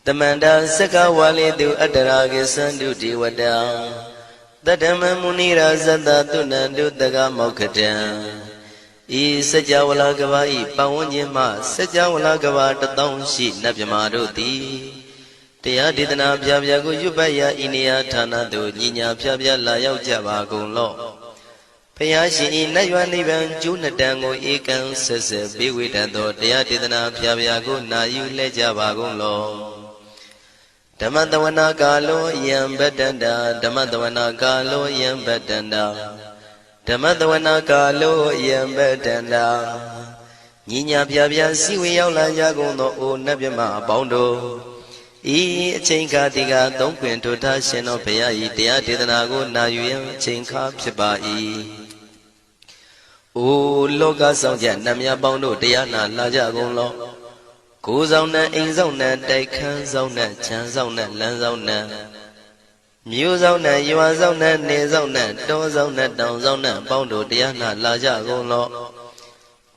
Tamanda Saka Wali do Adaragi Sandu Diwada Tadama Munira Zada Tunandu Daga Mokatan E Sajawala Gavai Pawanyama Sajawala Gavata Townshi Nabyamaroti Tia Didana Pyago Yubaya Inia Tana do Nina Pyabya Layao Javagun Law Payashi Nayanivan Junatango Ekan Sese Biwitado Tia Didana Pyago Nayu Lejavagun Law Damadavana Galo Yam Betanda Damadavana Galo Yam Betanda Damadavana Galo Yam Betanda Nina Pyabya Siwi Yaula Yagono O Nabyama Bondo E Chinka Diga Don't Quint to Tashino Paya Tia Didanago Nayu Chinka Pibai O Loga Sonja Namya Bondo Diana Lajagon Goes on that in zone that they can zone that chance on that lands on that Muse on that you are on that nails on that doors on that downs on that bondo diana laja golo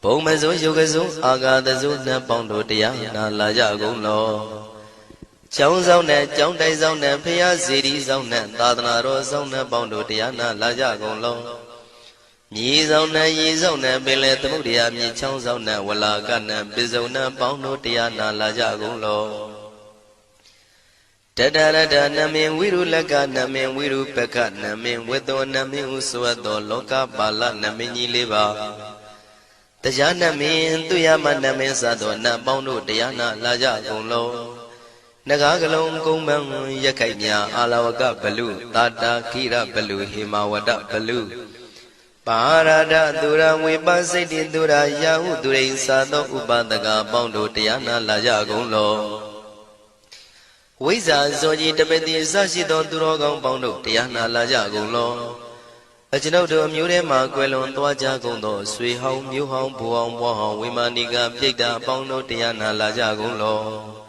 Bomazo Yogazo Aga the Zuna bondo diana laja golo Jones on that John days on that Pia cities on that Dadana Rose on that bondo diana laja golo Yizona Yizona Billet Mudia Michonzona Walagana Bizona Bondo Diana Lajagulo Tadada Namin Wiru Lagana Min Wiru Peka Namin Wedo Namin Usuado Loka Bala Namini Liva Tajana Min Tuyama Namin Sadona Bondo Diana Lajagulo Nagagalong Kumbang Yakanya Alawaka Balu Tata Kira Balu Himawada Balu Parada Dura Wibasiti Dura Yahu Durin Sado Ubadaga Bondo Diana Lajagulo Wiza Zoji Tabeti Sashido Durogon Bondo Diana Lajagulo Ajinodo Murema Quelon Tuajagundo Sui Home Mu Home Puong Puong Wimaniga Pigda Bondo Diana Lajagulo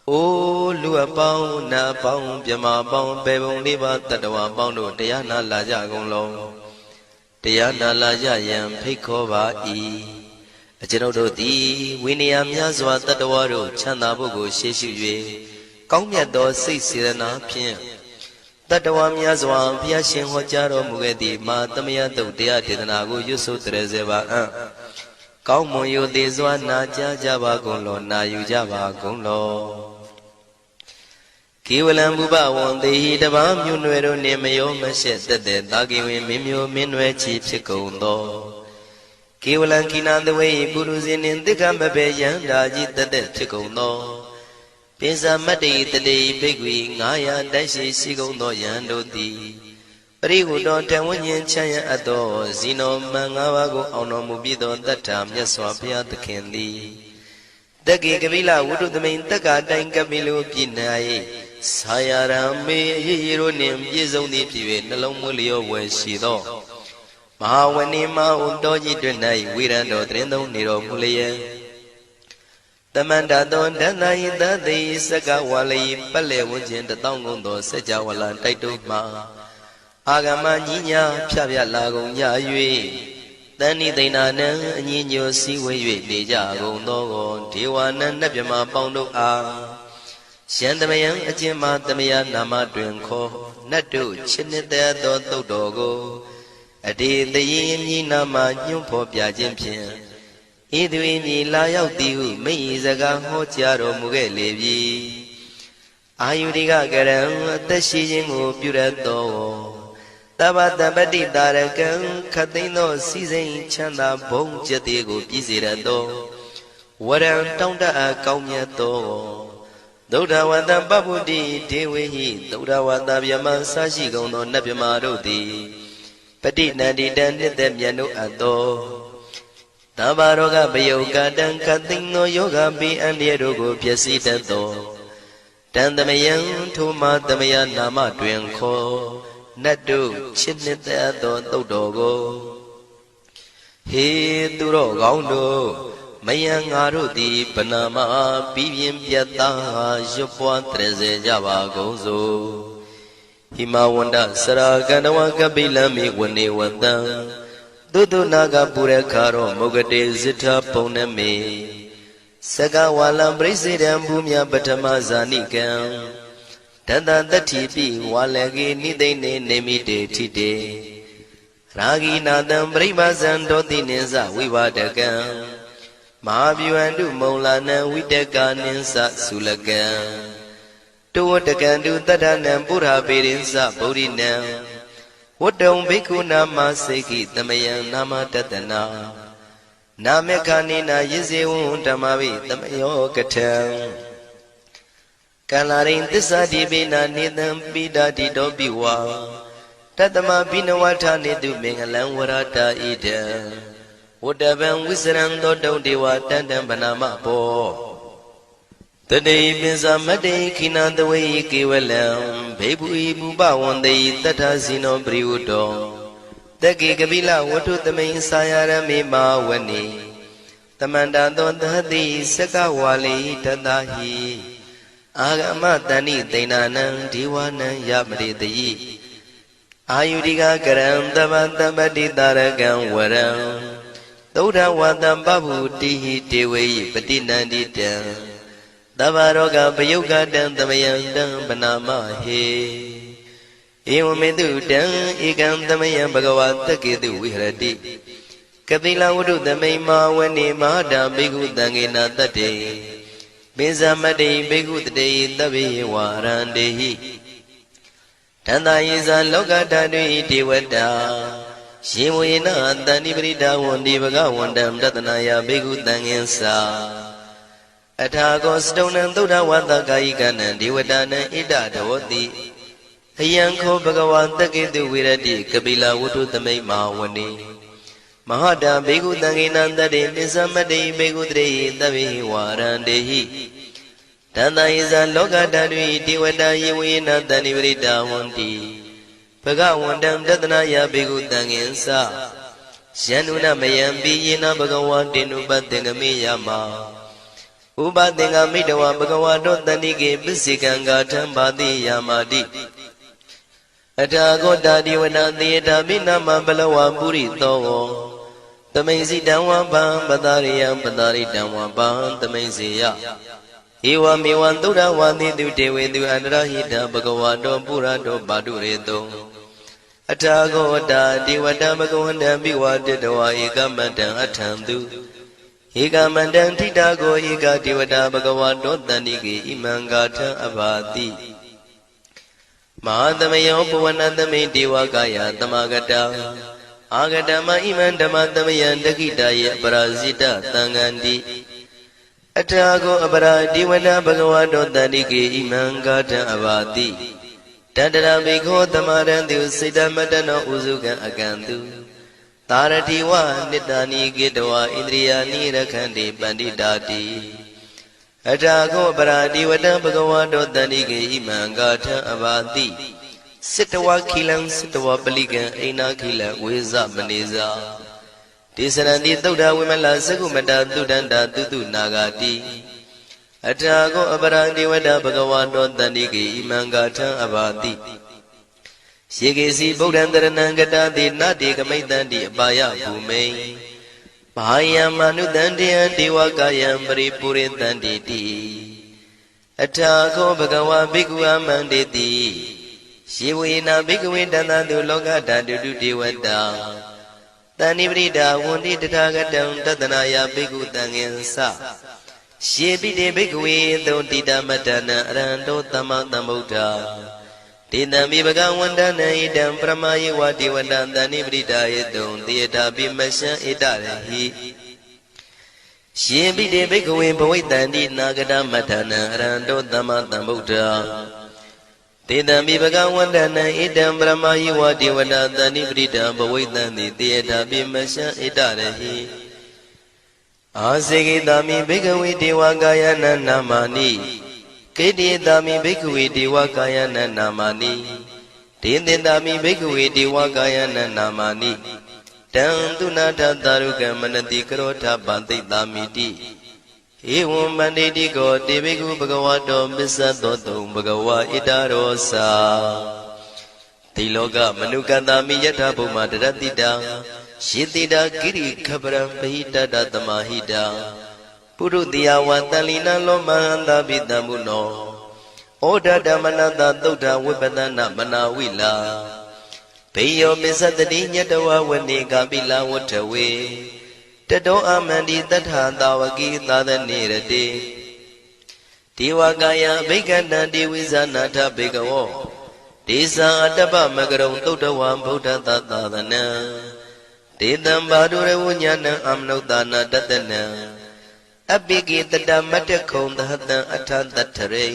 O Lua Pong Na Pong Pyama Pong Pebong Liba Tatawa Bondo Diana Lajagulo Diana Lajayan Pikova E. A general D. Winniam Yazwa Tatawaro Chanabugo Sheshu Kongyato 6 Sirana Pien Tatawam Yazwa Piashin Hojaro Mugedi Matamia Dodia Didanago Yusu Trezeva Kaumoyo Dezwa Naja Java Gunlo Na Yujava Gunlo Kiwalam Buba one day the Bam Yunero Nemayo Mashet the Dagi Mimio Minwe Chief Chicondo Kiwalan Kinan the way Buruzin in the Gambabe Yandaji the dead Chicondo Pisa Madi the day Big Wing Aya Dashi Sigondo Yando D Rigu don't tell when you Chaya Ado Zino Mangawago Ono Mubido that time Yaswapia the candy The Gigavilla would do the main Taka Dankabilu Pinai Sayarame Yironim Yizoni Pive Nalomulio Weshido Mahawanima Undoji Dunai Wirando Trendo Niro Mulia Tamanda Don Danai Dadi Sakawali Pale Wujin the Tongundo Sajawala Taituma Agama Nina Pia Lago Yayui Dani Dinana Nino Siwe Deja Gondo Tiwana Nabima Bondo A Shandamayan Ajima Damaya Nama Drinko Nadu Chinita Do Dogo Adi the Yin Nama Yumpo Piajimpian Idwini Layao Diu Meizaga Hotiaro Mugelevi Ayudiga Garam Tashijingo Purato Tabata Badi Darakan Katino Season Chanda Bong Jatigo Pizirado Waran Tonda Kaumiato Dodawanda Babudi Dewi Dodawanda Yama Sashi Gono Nabimarodi Padi Nadi Dandit Yano Ado Tabaroga Bayoga Dan Katino Yoga Bi and Yerogo Piasita Do Dandamayan Tuma Damaya Nama Dwenko Nadu Chinita Do Dogo He Duro Gaundo Mayang Arudi Panama Pivian Piata Jopua Treze Java Gozo Himawanda Saraganawa Kabilami Wani Wanda Dudu Naga Purekaro Mogade Zita Poname Saka walam presidam bumya patama zanikam Tata tatipi walagi nidene nemite tite Ragi nadam pribazan doti ninsa vivadakam Mahavyuandu maulana vidaka ninsa sulakam Tuwatakandu tadanam pura pirinsa purinam Wadam bhikkhu nama seki tamayam nama tatana Namekanina yizewun tamavi tamayo katam Kalarin tisa dibina nidam bidadi dobiwa Tatama binawata nidu mengalang warata ida Wadaban wisran dodong dewa tandam banama po Tadei binsa madei kinandawai kiwalam Bebu ibu bawandai tata sino briudo Dagi kabila watu tamay sayara me mawani Tamanda don dahati saka wali tadahi Agama tani tainanang diwanang yamritayi Ayudika karam tabati taragang warang Tauda watam babu dihi dewayi patinandita Tabaroga payuga dan tamayang dan panama he Ewamedu dang ikam tamayam bhagavata ketu vihrati Kapila udu tamay mawani mahada bhikkhu tangena tate Binsamati bhikkhu tate tabi warandehi Tanda yisa loka tadui devata Shivuyena tani prita wandi bhagavandam tatanaya bhikkhu tangensa Athago stonam tuda wata kaikana devata ida dhavati Ayanko bhagavata ketu virati kapila udu tamay mawani Mahada bhikkhu tangena tate binsamati bhikkhu tate tabi warandehi Tanda isa loka tadui devata yivuyena tani prita wandi Bhagavandam tatanaya bhikkhu tangensa Shanuna mayampi yena bhagavatinu pattengami yama Upatenga midwa bhagavato tanike pisikanga thambati yamati Athago tadiwana theta minama balawa puri tovo Tamaisi damwa bham padariyam padaritam bham tamaisiya Ewa mewan tuda wandi tu dewe tu andrahita bhagavato purato padureto Athago tadiwata bhagavandam biwadetawa ekamatang athantu Ekamandang titago eka devata bhagavato tanike imangatha abhati Mahadamayo puvanandame devakaya tamagata Agatama iman dhamadamayan dakitaya parasita tangandi Athago apara devata bhagavato tanike imangatha abhati Tadara bhikho tamarantu siddhamatano usukan akantu Taratiwa nitani gitawa indriyani rakhandi panditati Athago paradi vata bhagavato tanike imangatha abhati Sittawa khilam sittawa palikan aina khilam veza maneza Tisaranti tauda vimala sakumata tudanda tutu nagati Athago paradi vata bhagavato tanike imangatha abhati Shikesi Buddhantaranangata di nati kamaitanti abaya bhumai Bahayam manutantiyan diwakayam paripuritanti ti Athago bhagava bhikkhu amanditi Shivuyena bhikkhuve tantantu lokatatu devata Taniprita wundi tathagatam tatanaya bhikkhu tangensa Shivite bhikkhuve thontita matana aranto tamatambuddha Tinami bhagavandana idam pramayi vati vadantani pritayadum tiyata bimasya itarahi Shibhide bhikkhuve bhavaitanti nagata matana aranto tamatambuddha Tinami bhagavandana idam pramayi vati vadantani pritayadum bhavaitanti tiyata bimasya itarahi Asekitami bhikkhuve devakayana namani Kediyatami bhikkhuve devakayana namani Tindindami bhikkhuve devakayana namani Tantunata taruka manati karota bantitamiti Evam manditi ko devikhu bhagavato missadoto bhagava itarosa Tiloka manukatami yatha bhuma daratita Shitita giri khabaram bahita datamahita ပုရုတိယဝတန်လီနလောမဟန္တာပိတံမုနောဩဒဓမ္မနတသုဒ္ဓဝိပဒနာမနာဝိလာဘေယောပစ္စတတိညတဝဝနေကပိလဝထဝေတတောအမန္တိတထသာဝကိသာသနေရတိဒေဝကာယဘိက္ခဏံဒေဝိဇာနာထဘေကဝောဒေဇာအတ္တပမကရုံသုဒ္ဓဝံဗုဒ္ဓသာသနံဒေတံဘာဒုရဝဉာဏံအမနုဿာနာတတနံအပိကိတတမတ္တခုံသဟတံအထတထရေ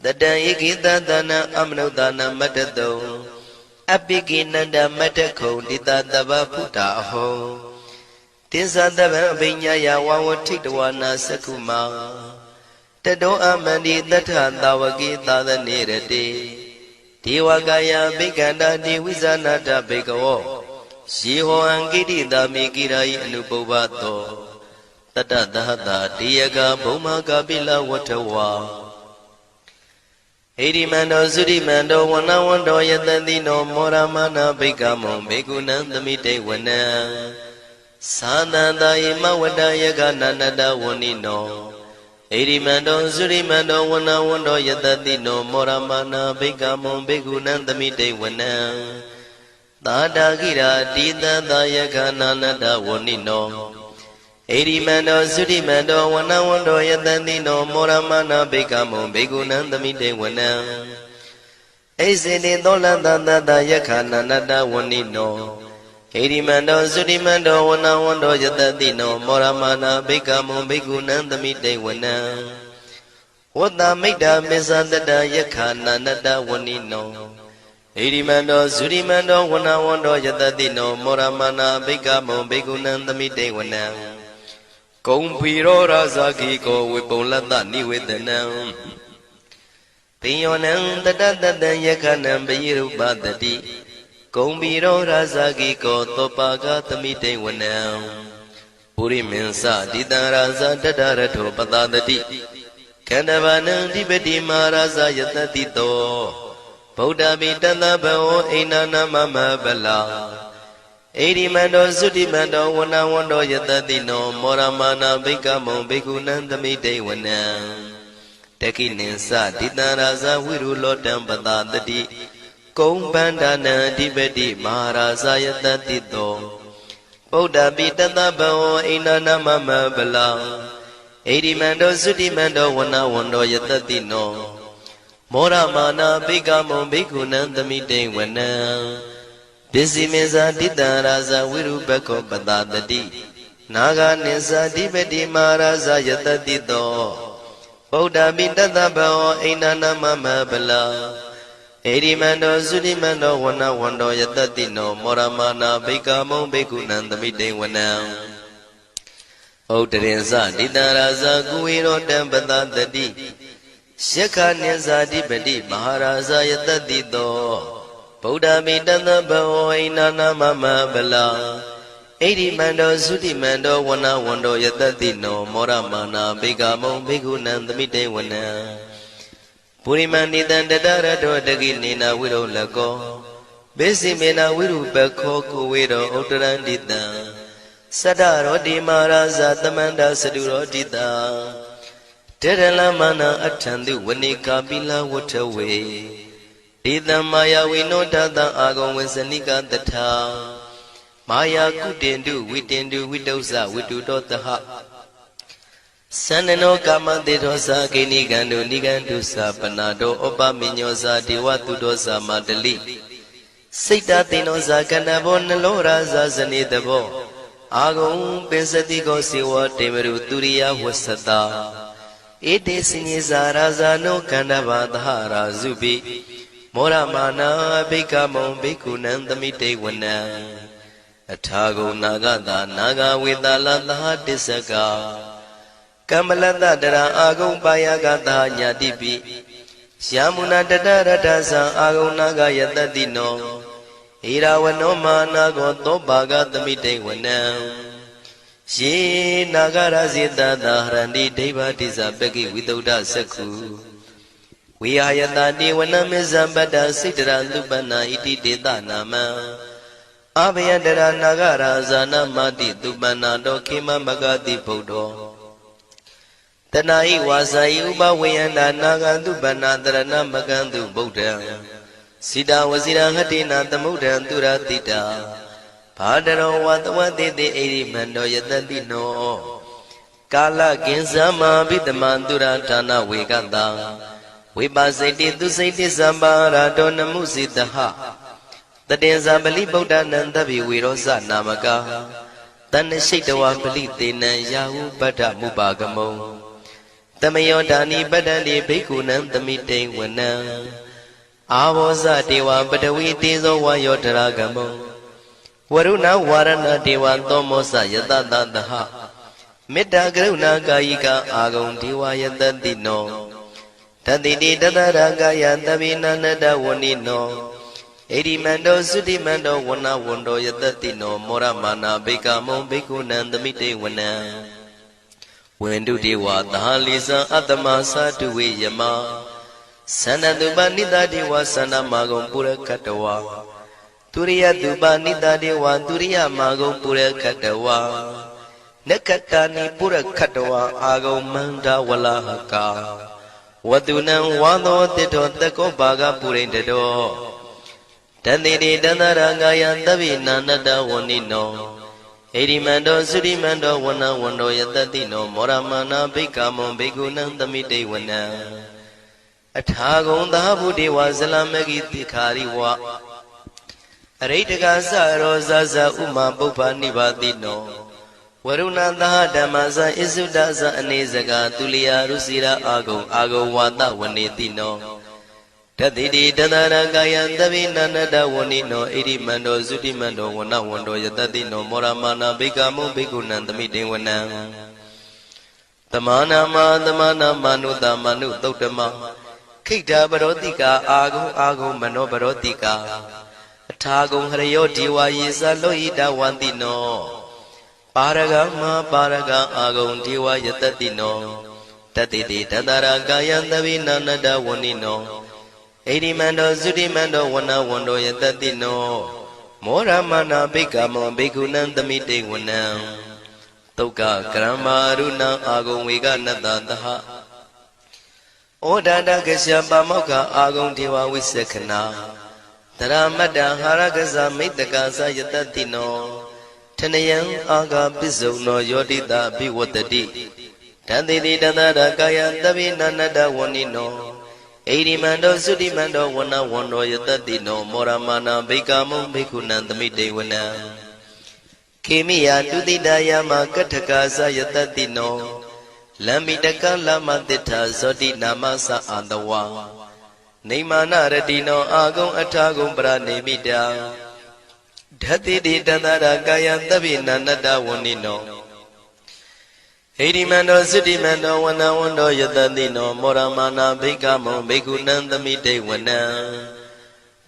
တတံဧကိတသနံအမနုဿာနာမတ္တတုံအပိကိနန္ဒမတ္တခုံတိတတဗ္ဗဖုတာအဟောတိသတဗံအဘိညာယဝဝထိတဝနာသကုမာတတောအမန္တိတထသာဝကိသာသနေရတိဒေဝကာယဘိက္ခန္တာဒေဝိဇာနာတဘေကဝောယေဟောအံကိတိတာမိကိရာယအနုပုဗ္ဗတောတတသဟတာတေယကဘုံမကပိလဝထဝါဣရိမန္တောသုရိမန္တောဝနဝန္တောယတတိနောမောရမနာဘိက္ခမုံဘေကုဏံသမိတေဝနံသာနန္တယေမဝတ္တယကနန္တဝနိနောဣရိမန္တောသုရိမန္တောဝနဝန္တောယတတိနောမောရမနာဘိက္ခမုံဘေကုဏံသမိတေဝနံသာတာခိရာတိတသယကနန္တဝနိနောဣရိမန္တောသုရိမန္တောဝနဝန္တောယတတိနောမောရမနာဘိက္ခမုံဘေကုဏံသမိတေဝနံဣစေတိသောလတသယခနန္တဝနိနောဣရိမန္တောသုရိမန္တောဝနဝန္တောယတတိနောမောရမနာဘိက္ခမုံဘေကုဏံသမိတေဝနံဝတ္တမိတ္တမေသတတယခနန္တဝနိနောဣရိမန္တောသုရိမန္တောဝနဝန္တောယတတိနောမောရမနာဘိက္ခမုံဘေကုဏံသမိတေဝနံကုံဖီရောရာဇာခိကောဝေပုံလတ္တနိဝေဒနံပိယောနံတတတတံယခနံပိရုပတတိကုံဖီရောရာဇာခိကောသောပါကသမိတေဝနံပုရိမင်းစတိတံရာဇာတတရထောပတတတိခန္ဓဗနံဓိပတိမာရာဇာယတတိတောဗုဒ္ဓမိတတဘောအိနာနမမဗလာဣရိမန္တောသုတိမန္တောဝနဝန္တောယတတိနောမောရမနာဘိက္ခမုံဘေကုဏံသမိတေဝနံတခိနိသတိတံရာဇဝိရုလောတံပတတတိကုံပန္ဒနာအဓိပတိမဟာရာဇယတတိတောဗုဒ္ဓပိတတဘောအိနာနမမဗလာဣရိမန္တောသုတိမန္တောဝနဝန္တောယတတိနောမောရမနာဘိက္ခမုံဘေကုဏံသမိတေဝနံပစ္စည်းမေဇာတိတံရာဇဝိရုပခောပတတတိနာဂနိသတိပတိမာရာဇယတတိတောဗုဒ္ဓပိတတဘောအိနာနမမဗလာဣရိမန္တောသုတိမန္တောဝနဝန္တောယတတိနောမောရမနာဘိက္ခမုံဘေကုဏံသမိတေဝနံဩတရင်စတိတံရာဇကုဝေရောတံပတတတိယက္ခနိသတိပတိမဟာရာဇယတတိတောဗုဒ္ဓမိတတဘောအိနာနမမဗလာဣရိမန္တောသုတိမန္တောဝနဝန္တောယတတိနောမောရမနာဘိက္ခမုံဘေကုဏံသမိတေဝနံပုရိမန္တိတံတတရတောတကိနေနာဝိရုလကောဘေစီမေနာဝိရုပခောကိုဝေရောဥတ္တရန္တိတံသတ္တရောတိမာရာဇသမန္တသတုရောတိတံတေရလမနာအထံတုဝနိကာပိလဝထဝေဒေတံမာယဝိနောတတံအာဂုံဝေစနိကတထာမာယာကုတင်တုဝိတင်တုဝိတုဇဝိတုတောတဟသန္နနောကာမတေသောသာကိနိကံတုနိကံတုသာပနာတောဩပမိညောသာဒေဝတုတောသာမတလိစိတ်တသိနောသာကဏဘောနလောရာသာဇနေတဘောအာဂုံပင်စတိကောစေဝတေမရုသူရိယဝဆတာဧတေစညေဇာရာဇာနောကန္တဘာသဟရာဇုပိမောရမနာဘိက္ခမုံဘိက္ခုနံသမိတေဝနံအထာဂုံနာဂတာနာဂဝေတလသဟတစ္စကကမ္မလတတရာအာဂုံပါယကတာညာတိပိယာမုနာတတရတသံအာဂုံနာဂယတတိနောဣရာဝနောမာနာကောသောပါကသမိတေဝနံယေနာဂရဇေတသာဟရန္တိဒိဗ္ဗတိဇပကိဝိတုဒ္ဓသက္ခုဝိဟာယတတိဝနမေဇံပတ္တစိတ္တရသုပနာဣတိတေတနာမံအဘယတရနာဂရာဇာနမတိသုပနာတောခေမမဂတိဗုဒ္ဓော တဏှာဤဝါစာဤဥပဝေယန္တာနာဂန္တုပဏတရဏမကံတုဗုဒ္ဓံစီတာဝစီရဟတိနာသမုဒ္ဒံသူရတိတာဘာတရောဝတဝတိတိဣရိမန္တောယတတိနောကာလကင်္စမဘိတမံသူရဌာနဝေကတံဝိပါစိတိသူစိတိသမ္ပါရာတောနမှုစိတဟတတေဇာပလိဗုဒ္ဓနံတပိဝေရောဇနာမကာတဏ္ဏရှိတဝပလိတေနံယာဟုပတ္ထမုပါကမုံတမယောဓာနိပတ္တံတိဘိက္ခုနံသမိတိဝနံအာဘောဇတေဝပတဝီတေဇောဝါယောတရာကမုံဝရုဏဝါရဏတေဝသောမောဇယတတတဟမေတ္တာကရုဏာကာယိကအာဂုံဒေဝယတတိနောတတိတိတတရာကာယတဗိနန္တဝဏိနောဣရိမန္တောသုတိမန္တောဝဏဝန္တောယတတိနောမောရမာနာဘေကမုံဘေကုဏံသမိတေဝနံဝန္တုတေဝသာလိဇံအတ္တမသာတုဝေယမသန္တတုပနိတတေဝသန္တမာဂုံပုရခတဝါទុរិយតុបនិតាទេវទុរិយមាဂုံပုရခတဝါနကတနိပုရခတဝါအာဂုံမန္တဝလဟကာဝတုနံဝါသောတိတောတကောဘာဂပုရိတတောတန္တိတိတန္တရာဂာယသဗ္ဗိနာနတဝဏိနောဣရိမန္တောသုရိမန္တောဝနဝန္တောယတတိနောမောရမနာဘိက္ခမုံဘိက္ခုနံသမိတေဝနံအထာဂုံသာဗုဒေဝဇလမဂိတိခာရိဝအရိတကသရောဇဇဥမာပုပ္ပနိဗ္ဗာတိနောဝရုဏသဟဓမ္မဇဣစုဒဇအနေစကတုလျာရုစီရာအာဂုံဝါဒဝနေတိနောတတိတိတတရကာယံသဗိနန္တဝဏိနောဣရိမန္တောသုတိမန္တောဝနဝန္တောယတတိနောမောရမာနာဘိက္ခမုံဘိက္ခုနံသမိတေဝနံသမာနာမနုတမနုသုတ်တမခိတ္တပရောတိကာအာဂုံမနောပရောတိကာအထာဂုံဟရယောဒီဝါယေသလောဟိတဝန္တိနောပါရဂမပါရဂအာဂုံဒီဝါယတတိနောတတိတိတတရာကာယံသဗိနန္တဝဏိနောဣရိမန္တောသုတိမန္တောဝနဝန္တောယတတိနောမောရမနာဘိက္ခမောဘိက္ခုနံသမိတေဝနံသုက္ကကရမရုဏံအာဂုံဝေကနတသဟဩဒန္တကရှပါမောက္ခအာဂုံဒေဝဝိသခနာတရမတ္တဟာရကဇမိတ္တကာသယတတိနောထနယံအာဂပိစုံနောယောတိတာဘိဝတ္တိတန္တိတိတတရကာယသဗ္ဗိနန္တဝဏိနောဣရိမန္တောသုတိမန္တောဝနဝန္တောယတတိနောမောရမာနာဘိက္ခမုံဘိက္ခုနံသမိတေဝနံခေမိယတုတိတယမကထကာသယတတိနောလမ္မိတကလမတိထာဇောတိနာမသအာတဝါနေမာနရတိနောအာဂုံအထာဂုံပရနေမိတာဓတိတိတန္တရာကာယံသဗ္ဗိနန္တဝဏိနောဣရိမန္တောသုတိမန္တောဝနဝန္တောယတတိနောမောရမာနာဘိက္ခမုံဘိက္ခုနံသမိတေဝနံ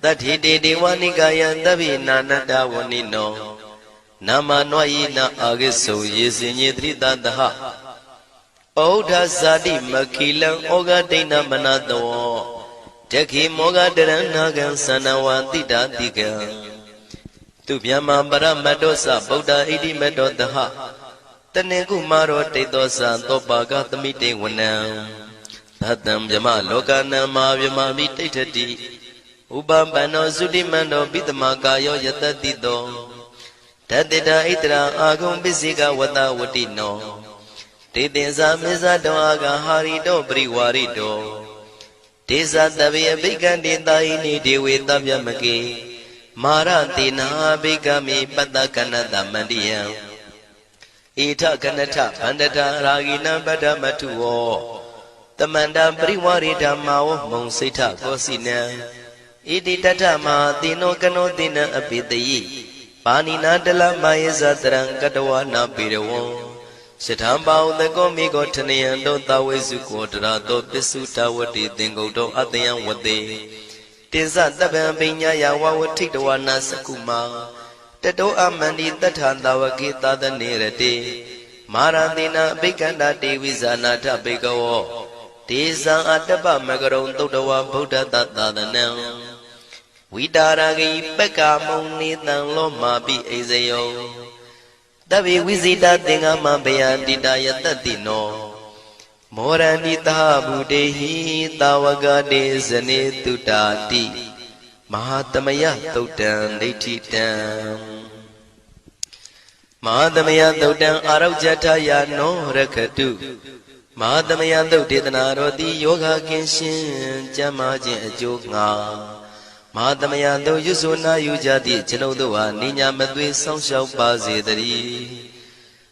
တတိတိဒေဝနိကာယံသဗ္ဗိနန္တဝဏိနောနာမနောယိနအာဂိစုယေစင်ညေတိတတဟဩဒဇာတိမခိလံဩဃဒိဏမနတောတခိမောဂတရဏဂံသနဝတိတာတိကံသူဗျမပရမတ္တောသဗုဒ္ဓဣတိမတ္တောတဟတနေကုမာရောတိတောသသောပါကသမိတေဝနံသတံဗျမလောကနံမာဗျမမိတိဋ္ဌတိဥပပန္နောသုတိမန္တောပိတမကာယောယတတိတောတတေတာဣတရာအာဂုံပစ္စေကဝတဝတိနောတေတင်္စာမေဇတောအာဂဟာရိတောပရိဝါရိတောဒေသတဗေဘိက္ခန္တေတာယိနိဒေဝေတဗျမကေမာရတေနာဘိက္ခမေပတ္တကနတမန္တိယံဣထကနထဗန္တတာရာဂိနံပတ္တမထုဝောတမန္တပရိဝါရိဓမ္မာဝမုံစိဋ္ဌကောစီနံဣတိတထမဟာတိနောကနောတိနံအပိတယိပါဏိနာတလမယေဇတရံကတဝနာပေရဝံစထံပါဥတကောမိကောထနယံတောတဝေစုကောတရာတောပစ္စုတဝတိသင်္ကုတ်တောအတယံဝတေတင်္စတပံပိညာယဝဝထိတဝနာစကုမာတတောအမန္တိတထံတဝကေသာသနေရတေမာရတိနာအဘိက္ခန္တာတေဝိဇာနာထဘေကဝောဒေဇံအတ္တပမကရုံသုတ္တဝဗုဒ္ဓတသာသနံဝိတာရဂိပက္ခမုံနေတံလောမာပိအိဇယောတဗေဝိဇိတာသင်္ဃမဘယန္တိတာယတတိနော မောရဏိတာဗုတေဟိတာဝကတေဇနေတုတာတိမဟာသမယသုတ်တံဒိဋ္ဌိတံမဟာသမယသုတ်တံအာရုဇ္ဇထယာနောရခတုမဟာသမယသုတ်ဒေသနာတော်သည်ယောဂကင်းရှင်းကျမ်းမာခြင်းအကျိုးငှာမဟာသမယသုတ်ရွဆိုနာယူကြသည့်ကျွန်ုပ်တို့ဟာနိညာမသွေစောင့်ရှောက်ပါစေတည်း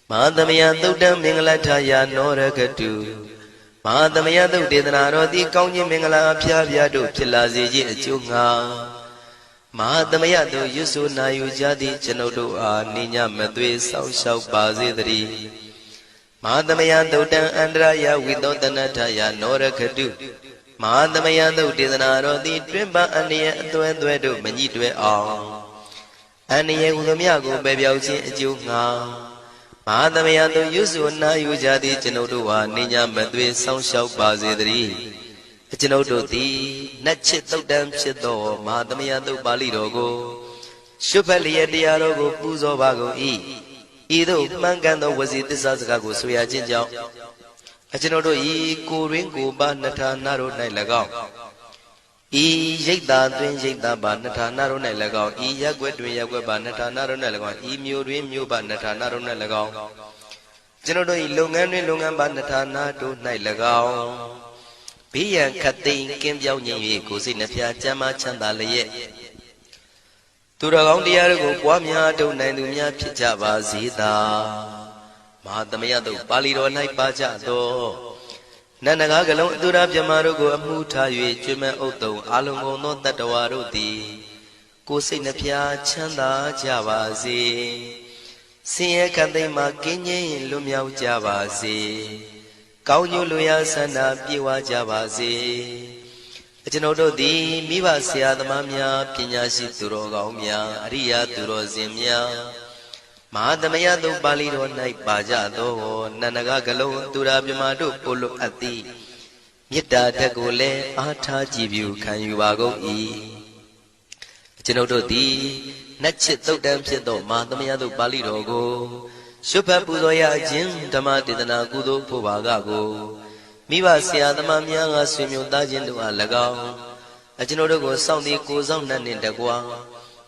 မဟာသမယသုတ်တံမင်္ဂလထယာနောရခတုမဟာသမယသုတ်ဒေသနာတော်သည်ကောင်းခြင်းမင်္ဂလာအဖျားဖျားတို့ဖြစ်လာစေခြင်းအကျိုးငှာမဟာသမယသုတ်ရွဆိုနာယူကြသည့်ကျွန်ုပ်တို့အားနိညာမသွေစောင့်ရှောက်ပါစေတည်းမဟာသမယသုတ်တံအန္တရာယဝိသောတနထယာနောရခတုမဟာသမယသုတ်ဒေသနာတော်သည်တွင်ပအန္တရာယ်အသွဲသွဲတို့မညှိတွဲအောင်အန္တရာယ်ဟူသည်ကိုပယ်ပြောက်ခြင်းအကျိုးငှာမဟာသမယသုတ်ရွဆိုနာယူကြသည့်ကျွန်ုပ်တို့အားနိညာမသွေစောင့်ရှောက်ပါစေတည်းကျွန်ုပ်တို့သည်နတ်ချစ်သုတ်တံဖြစ်သောမဟာသမယသုတ်ပါဠိတော်ကိုရှုဖတ်လျက်တရားတော်ကိုပူဇော်ပါကုန်၏ဤသို့မှန်ကန်သောဝစီသစ္စာစကားကိုဆိုရခြင်းကြောင့်ကျွန်ုပ်တို့ဤကိုရင်းကိုပါနှထာနာတို့၌၎င်းဤရိတ်တာတွင်ရိတ်တာပါနှထာနာတို့၌၎င်းဤရက်ွက်တွင်ရက်ွက်ပါနှထာနာတို့၌၎င်းဤမျိုးတွင်မျိုးပါနှထာနာတို့၌၎င်းကျွန်ုပ်တို့ဤလုပ်ငန်းတွင်လုပ်ငန်းပါနှထာနာတို့၌၎င်းဘေးရန်ခတ်သိမ်းကင်းပြောင်းခြင်း၍ကိုယ်စိတ်နှဖျားကျမ်းမာချမ်းသာလျက်သူတော်ကောင်းတရားတို့ကိုပွားများထုတ်နိုင်သူများဖြစ်ကြပါစေသာမဟာသမယသုတ်ပါဠိတော်၌ပါကြသောနန္ဒကားကလုံးအတူရပြမတို့ကိုအမှုထား၍ကျွမ်းမဥတုံအာလုံကုန်သောတတ္တဝါတို့သည်ကိုယ်စိတ်နှဖျားချမ်းသာကြပါစေဆင်းရဲခတ်သိမ်းမှကင်းငြိမ်းလွတ်မြောက်ကြပါစေကောင်းကျိုးလူရဆန္ဒပြေဝကြပါစေကျွန်ုပ်တို့သည်မိဘဆရာသမားများပညာရှိသူတော်ကောင်းများအရိယာသူတော်စင်များမဟာသမယသုတ်ပါဠိတော်၌ပါကြသောနန္ဒကကလုံးသူရာမြမတို့ပို့လို့အပ်သည်မေတ္တာဓာတ်ကိုလည်းအားထားကြည်ပြုခံယူပါကုန်၏ကျွန်ုပ်တို့သည်နတ်ချစ်သုတ်တံဖြစ်သောမဟာသမယသုတ်ပါဠိတော်ကိုရှုဖတ်ပူဇော်ရခြင်းဓမ္မဒေသနာကုသိုလ်ဖို့ပါကကိုမိဘဆရာသမားများကဆွေမျိုးသားချင်းတို့အား၎င်းကျွန်ုပ်တို့ကိုစောင့်တည်ကိုစောင့်နှံ့နှင့်တကွာ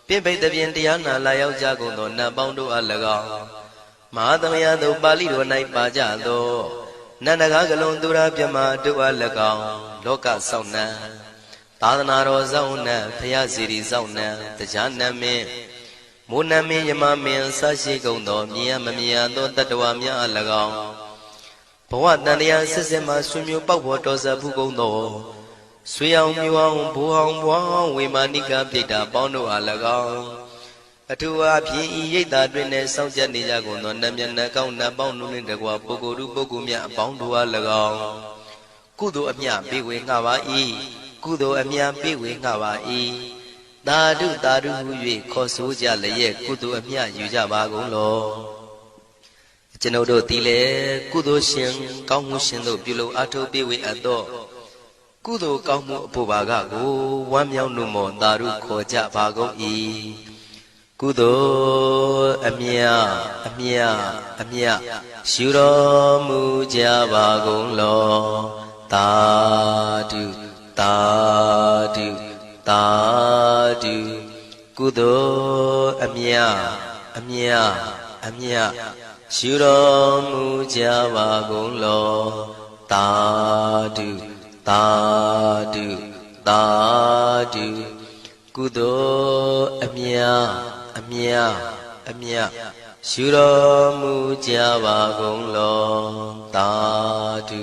ပြိပိတ်တပြင်တရားနာလာရောက်ကြကုန်သောနတ်ပေါင်းတို့အား၎င်းမဟာသမယသုတ်ပါဠိတော်၌ပါကြသောနန္ဒကားကလုံးသူရာပြမတို့အား၎င်းလောကစောင့်နှံသာသနာတော်စောင့်နှံဖရာစီရီစောင့်နှံတရားနမင်းမိုးနမင်းယမမင်းဆရှိကုန်သောမြင်ရမမြင်ရသောတတ္တဝါများအား၎င်းဘဝတန်တရားဆက်ဆက်မှဆွေမျိုးပေါက်ပေါ်တော်ဆက်ဘူးကုန်သောဆွေအောင်မျိုးအောင်ဘိုးအောင်ဘွားအောင်ဝေမာနိကပြိတ္တာပေါင်းတို့အား၎င်းအထူးအားဖြင့်ဤရိတ်တာတွင်နဲ့စောင့်ကြနေကြကုန်သောနတ်မြတ်နတ်ကောင်းနတ်ပေါင်းတို့နှင့်တကွာပုဂ္ဂိုလ်ပုဂ္ဂိုလ်များအပေါင်းတို့အား၎င်းကုသိုလ်အမြပေးဝေငှပါ၏ကုသိုလ်အမြပေးဝေငှပါ၏သာဓုသာဓုဟု၍ခေါ်ဆိုကြလျက်ကုသိုလ်အမြယူကြပါကုန်လောကျွန်ုပ်တို့သည်လည်းကုသိုလ်ရှင်ကောင်းမှုရှင်တို့ပြုလုပ်အားထုတ်ပေးဝေအပ်သောကုသိုလ်ကောင်းမှုအဖို့ပါကကိုဝမ်းမြောက်နှုမောသာဓုခေါ်ကြပါကုန်၏ကုသိုလ်အမြအမြအမြရှုတော်မူကြပါကုန်လောသာဓုသာဓုသာဓုကုသိုလ်အမြအမြအမြရှုတော်မူကြပါကုန်လောသာဓုသာဓုသာဓုကုသိုလ်အမြအမြအမြရှုတော်မူကြပါကုန်လောသာဓု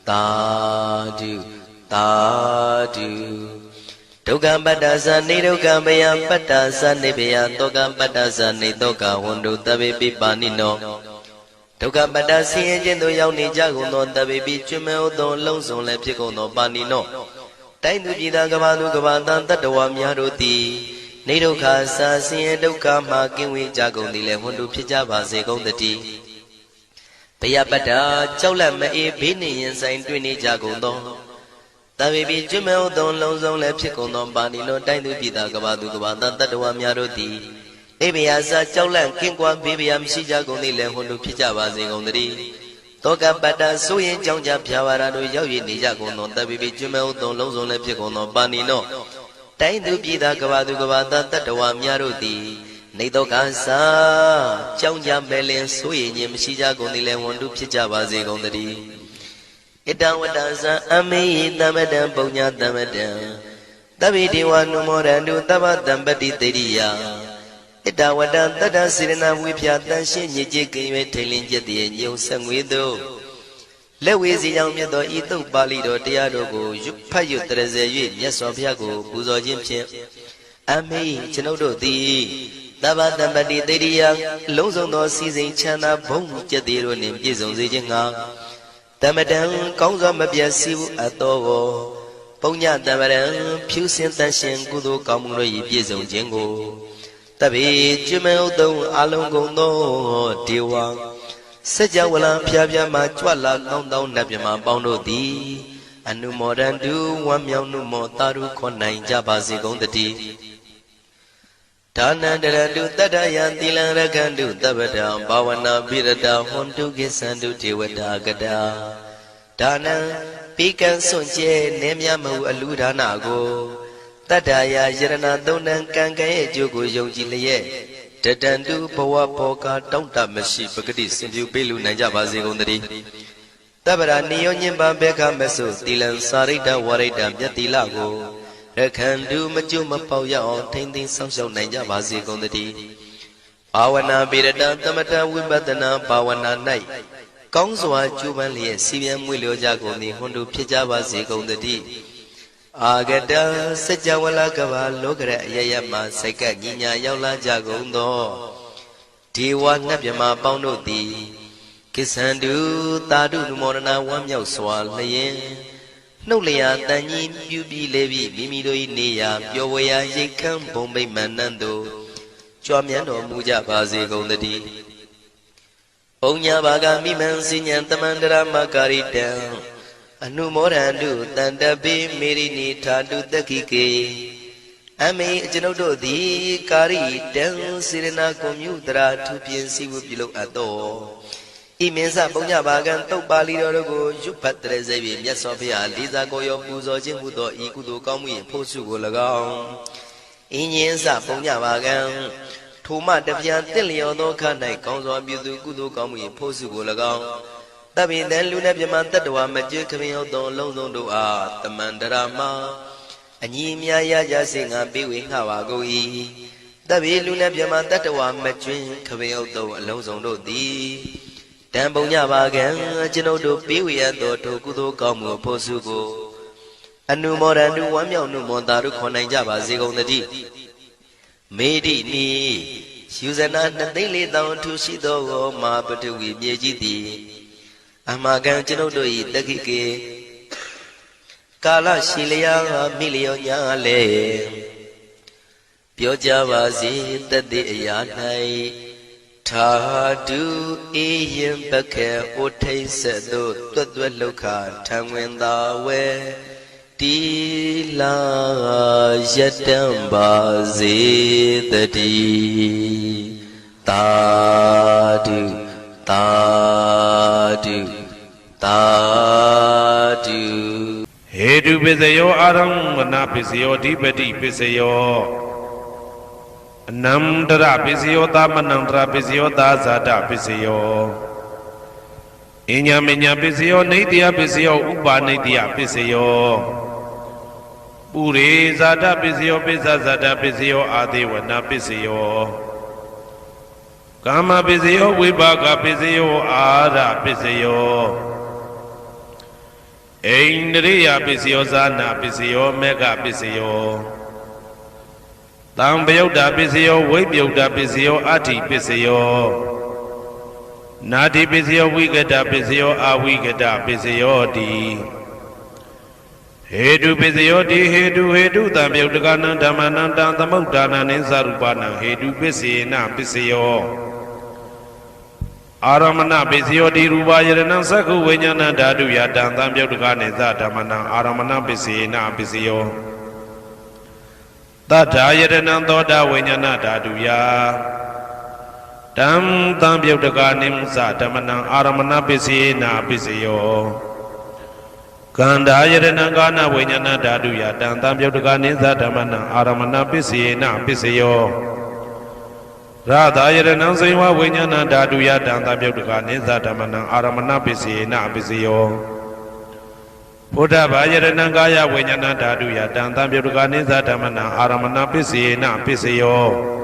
သာဓုသာဓုဒုက္ခပတ္တသနေဒုက္ခဘယပတ္တသနေဘယတောကပတ္တသနေတောကဝန္တုတဗေပိပါဏိနောဒုက္ခပတ္တဆင်းရဲခြင်းသို့ရောက်နေကြကုန်သောတဗေပိကျွမ်းမဲ့သောလုံးစုံလည်းဖြစ်ကုန်သောပါဏိနောတိုင်းသူပြည်သားကဘာသူကဘာတန်တတ္တဝါများတို့သည်နေဒုက္ခစာဆင်းရဲဒုက္ခမှကင်းဝေးကြကုန်သည်လည်းဝန္တုဖြစ်ကြပါစေကုန်တည်းဘယပတ္တကြောက်လန့်မအေးဘေးနှင့်ရင်ဆိုင်တွေ့နေကြကုန်သောတဗေပိကျွမ်းမဲ့သောလုံးစုံလည်းဖြစ်ကုန်သောပါဏိနောတိုင်းသူပြည်သားကဘာသူကဘာတန်တတ္တဝါများတို့သည်အိဗယာစာကြောက်လန့်ကင်းကွာဘေးဗျာမရှိကြကုန်သည်လည်းဟွန်တို့ဖြစ်ကြပါစေကုန်တည်း တောကပတ္တဆိုရင်ကြောင့်ကြဖြာဝါရတို့ရောက်ရည်နေကြကုန်သောတပိပိကျွမဲဥသုံးလုံးစုံလည်းဖြစ်ကုန်သောပါဏိနောတိုင်းသူပြည်သားကဘာသူကဘာသားတတ္တဝါများတို့သည်နေတော့ကစားကြောင့်ကြမဲ့လင်ဆိုရင်ခြင်းမရှိကြကုန်သည်လည်းဝန်တုဖြစ်ကြပါစေကုန်သတည်းဣတဝတ္တဇံအမေယတမတံပုံညာတမတံတပိတိဝနုမောရန္တုတပ္ပတံပတိတေရိယဣတဝတ္တတတ္တစေရနာဝိဖြာတန်ရှင်းညစ်ကြေးကင်၍ထိန်လင်းကျက်တည်းညုံဆက်ငွေတို့လက်ဝေစီကြောင့်မြတ်သောဤသုတ်ပါဠိတော်တရားတို့ကိုရွတ်ဖတ်ရွတ်တရစေ၍မြတ်စွာဘုရားကိုပူဇော်ခြင်းဖြင့်အမေကျွန်ုပ်တို့သည်တပ္ပတံပတိတေရိယအလုံးစုံသောစီစဉ်ချမ်းသာဘုံကျက်တည်းတို့နှင့်ပြည့်စုံစေခြင်းငှာတမတံကောင်းစွာမပြတ်စီဘူးအတော်ကိုပုံညတမရံဖြူစင်တန်ရှင်ကုသိုလ်ကောင်းမှုတို့၏ပြည့်စုံခြင်းကိုတပိကျွမဲဥသုံးအလုံးကုန်သောဒေဝစัจ java လံဖျားဖျားမှကြွလာကောင်းသောနတ်မြမပေါင်းတို့သည်အနုမောဒန္တုဝမ်းမြောက်နှုမောတာရုခွန်နိုင်ကြပါစေကုန်တည်းဒါနန္တရတုတတ္တယံသီလံရခန္တုတပ္ပတံဘာဝနာပိရတဟွန်တုကိသန္တုဒေဝတာကတာဒါနံပိကံစွန့်ကျဲနေမြမဟုအလူဒါနကိုတတ္တယာယရဏသုံးတန်ကံကံရဲ့အကျိုးကိုယုံကြည်လျက်တတန္တုဘဝဘောကတောင့်တမရှိပဂတိစင်ပြူပေးလူနိုင်ကြပါစေကုန်သတည်းတပ္ပရာနိယောညင်ပံဘေခမဆုသီလံစာရိတ္တဝရိတ္တမြတ်တိလကိုရခန္တုမကျွမပေါရအောင်ထိမ့်သိမ်းဆောင်ရှောက်နိုင်ကြပါစေကုန်သတည်းဘာဝနာပိရတသမထဝိပဿနာဘာဝနာ၌ကောင်းစွာကျူးပန်းလျက်စီပြန်မွေလျောကြကုန်သည်ဟွန်တုဖြစ်ကြပါစေကုန်သတည်းအာဂတစัจ java လကဘာလောကရအယယမစိတ်ကညီညာရောက်လာကြကုန်သောဒေဝနတ်မြမပေါင်းတို့သည်ကိသန္တုတာတုနုမောဒနာဝမ်းမြောက်စွာလျင်နှုတ်လျာတန်ကြီးပြူပြီးလေပြီးမိမိတို့၏နေရာပျော်ဝေရာရိတ်ခမ်းဘုံမိတ်မှန်နှံ့သို့ကြွမြန်းတော်မူကြပါစေကုန်သတည်းဘုံညာဘာဂမိမံစဉ္ဉံတမန္တရမကာရိတံအနုမောဒန္တုတန္တပိမေရိနိထာတုတက္ခိကေအမေကျွန်ုပ်တို့သည်ကာရိတံစေရနာကွန်မြူတရာထူပြင်းစီဝပြုလုပ်အပ်သောဤမင်းစပုံညဘာကံတုတ်ပါဠိတော်တို့ကိုရွတ်ဖတ်တရစေပြီးမြတ်စွာဘုရားလေးစားကိုရောပူဇော်ခြင်းဟူသောဤကုသိုလ်ကောင်းမှု၏ဖို့စုကို၎င်းဤညင်းစပုံညဘာကံထိုမှတပြန်တင့်လျော်သောခါ၌ကောင်းစွာပြုသူကုသိုလ်ကောင်းမှု၏ဖို့စုကို၎င်းတပိတံလူနဲ့ပြမတတ္တဝါမကျွခမင်းဟုတ်သောအလုံးစုံတို့အားတမန္တရာမအညီအမြရကြစေငါပေးဝေငှပါကုန်၏တပိလူနဲ့ပြမတတ္တဝါမကျွခမင်းဟုတ်သောအလုံးစုံတို့သည်တံပုံညပါကံကျွန်ုပ်တို့ပေးဝေရသောထိုကုသိုလ်ကောင်းမှုဖို့စုကိုအနုမောဒန္တုဝမ်းမြောက်နှုမောတာတို့ခေါ်နိုင်ကြပါစေကုန်သတည်းမေတိနီယူဇနာ2,400,000ထူရှိသောမဟာပထဝီမြေကြီးသည်အမကံကျွန်ုပ်တို့၏တက္ခိကေကာလရှိလျာမိလျောညာလေပြောကြပါစေတသက်အရာ၌ထာတုအေယံပခေဩထိတ်ဆက်သို့တွတ်တွတ်လောက်ခထံဝင်သာဝဲတီလာယတံပါစေတည်းသာဓုသာဓုသာဓုဟေတုပစ္စယောအာရမဏပစ္စယောဓိပတိပစ္စယောအနန္တရပစ္စယောသမနန္တရပစ္စယောသာဇာတပစ္စယောအညမညပစ္စယောနေတ္တယပစ္စယောဥပါနေတ္တယပစ္စယောပုရိဇာတပစ္စယောပိစ္ဆဇာတပစ္စယောအာဒေဝနာပစ္စယောကာမပစ္စယောဝိပါကပစ္စယောအာရပစ္စယောအိန္ဒြိယပစ္စယောဇာနာပစ္စယောမေဃပစ္စယောတံပယုတ်တာပစ္စယောဝိပယုတ်တာပစ္စယောအဋ္ဌိပစ္စယောနာတိပစ္စယောဝိကတပစ္စယောအဝိကတပစ္စယောတိဟေတုပစ္စယောတိဟေတုတံပယုတ်တကနံဓမ္မနံတံသမုဒ္ဒါနံနိသရူပနံဟေတုပစ္စေနပစ္စယောအာရမဏပစ္စယောတိရူပယရဏံသက္ခုဝိညာဏဓာတုယတံသံပယုတ်တကနိသဓမ္မနံအာရမဏပစ္စေနပစ္စယောတထာယရဏံသောတာဝိညာဏဓာတုယဓ Tam tam yudakanim sa tamana aramana pisina pisayo. Kanda yadanangana vinyana daduya tam tam yudakanim sa tamana aramana pisina pisayo. Radha yadanang saywa vinyana daduya tam tam yudakanim sa tamana aramana pisina pisayo. Buddha bayadanangaya vinyana daduya tam tam yudakanim sa tamana aramana pisina pisayo.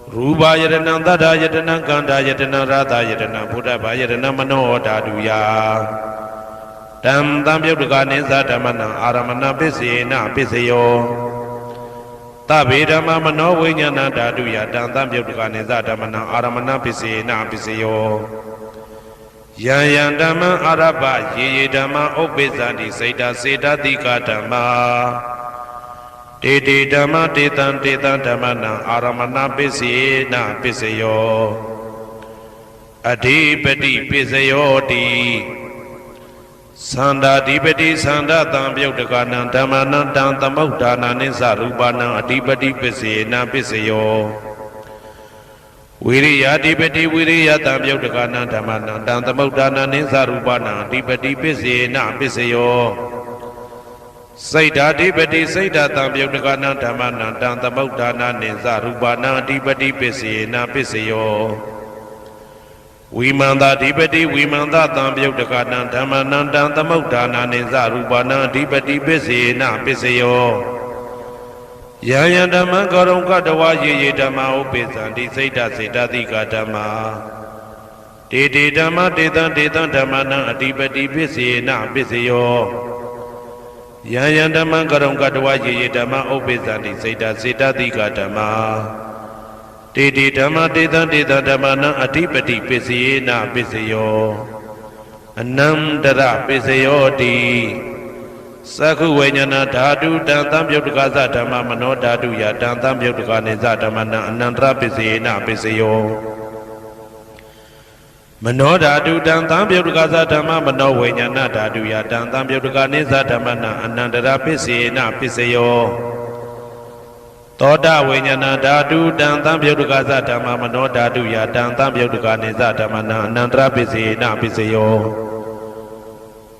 Ruba yadana dada yadana ganda yadana radha yadana buddha bayadana mano daduya tam tam yudukane zadamana aramana pisena pisayo tabedama mano vinyana daduya tam tam yudukane zadamana aramana pisena pisayo yan dhamma araba ye dhamma ubezandi saita seta dika dhamma Tete dhamma tetan tetan dhammana aramana pisena pisayo Adhipati pisayo di Sanda adhipati sanda tam yudakana dhammana tam tamuddhana nisa rupana adhipati pisena pisayo Viriya adhipati viriya tam yudakana dhammana tam tamuddhana nisa rupana adhipati pisena pisayo Saita adhipati saita tam yudakana dhammana tam tamuddhana nisa rupana adhipati pisena pisayo Vimanda adhipati vimanda tam yudakana dhammana tam tamuddhana nisa rupana adhipati pisena pisayo Yaya dhamma karunka dawa ye dhamma upezandi saita saita dika dhamma Tete dhamma tetan tetan dhammana adhipati pisena pisayo Yaya dhamma karunka dawa ye dhamma upezandi saita saita dika dhamma Tete dhamma tetan tetan dhammana adhipati pisena pisayo Anandara pisayo di Sakhu Vajnana Dhatu Tantam Yudhikasa Dhamma Mano Dhatu Ya Tantam Yudhikanisa Dhammana Anandra Pisena Pisayo Mano Dhatu Tantam Yudhikasa Dhamma Mano Vajnana Dhatu Ya Tantam Yudhikanisa Dhammana Anandra Pisena Pisayo Toda Vajnana Dhatu Tantam Yudhikasa Dhamma Mano Dhatu Ya Tantam Yudhikanisa Dhammana Anandra Pisena Pisayo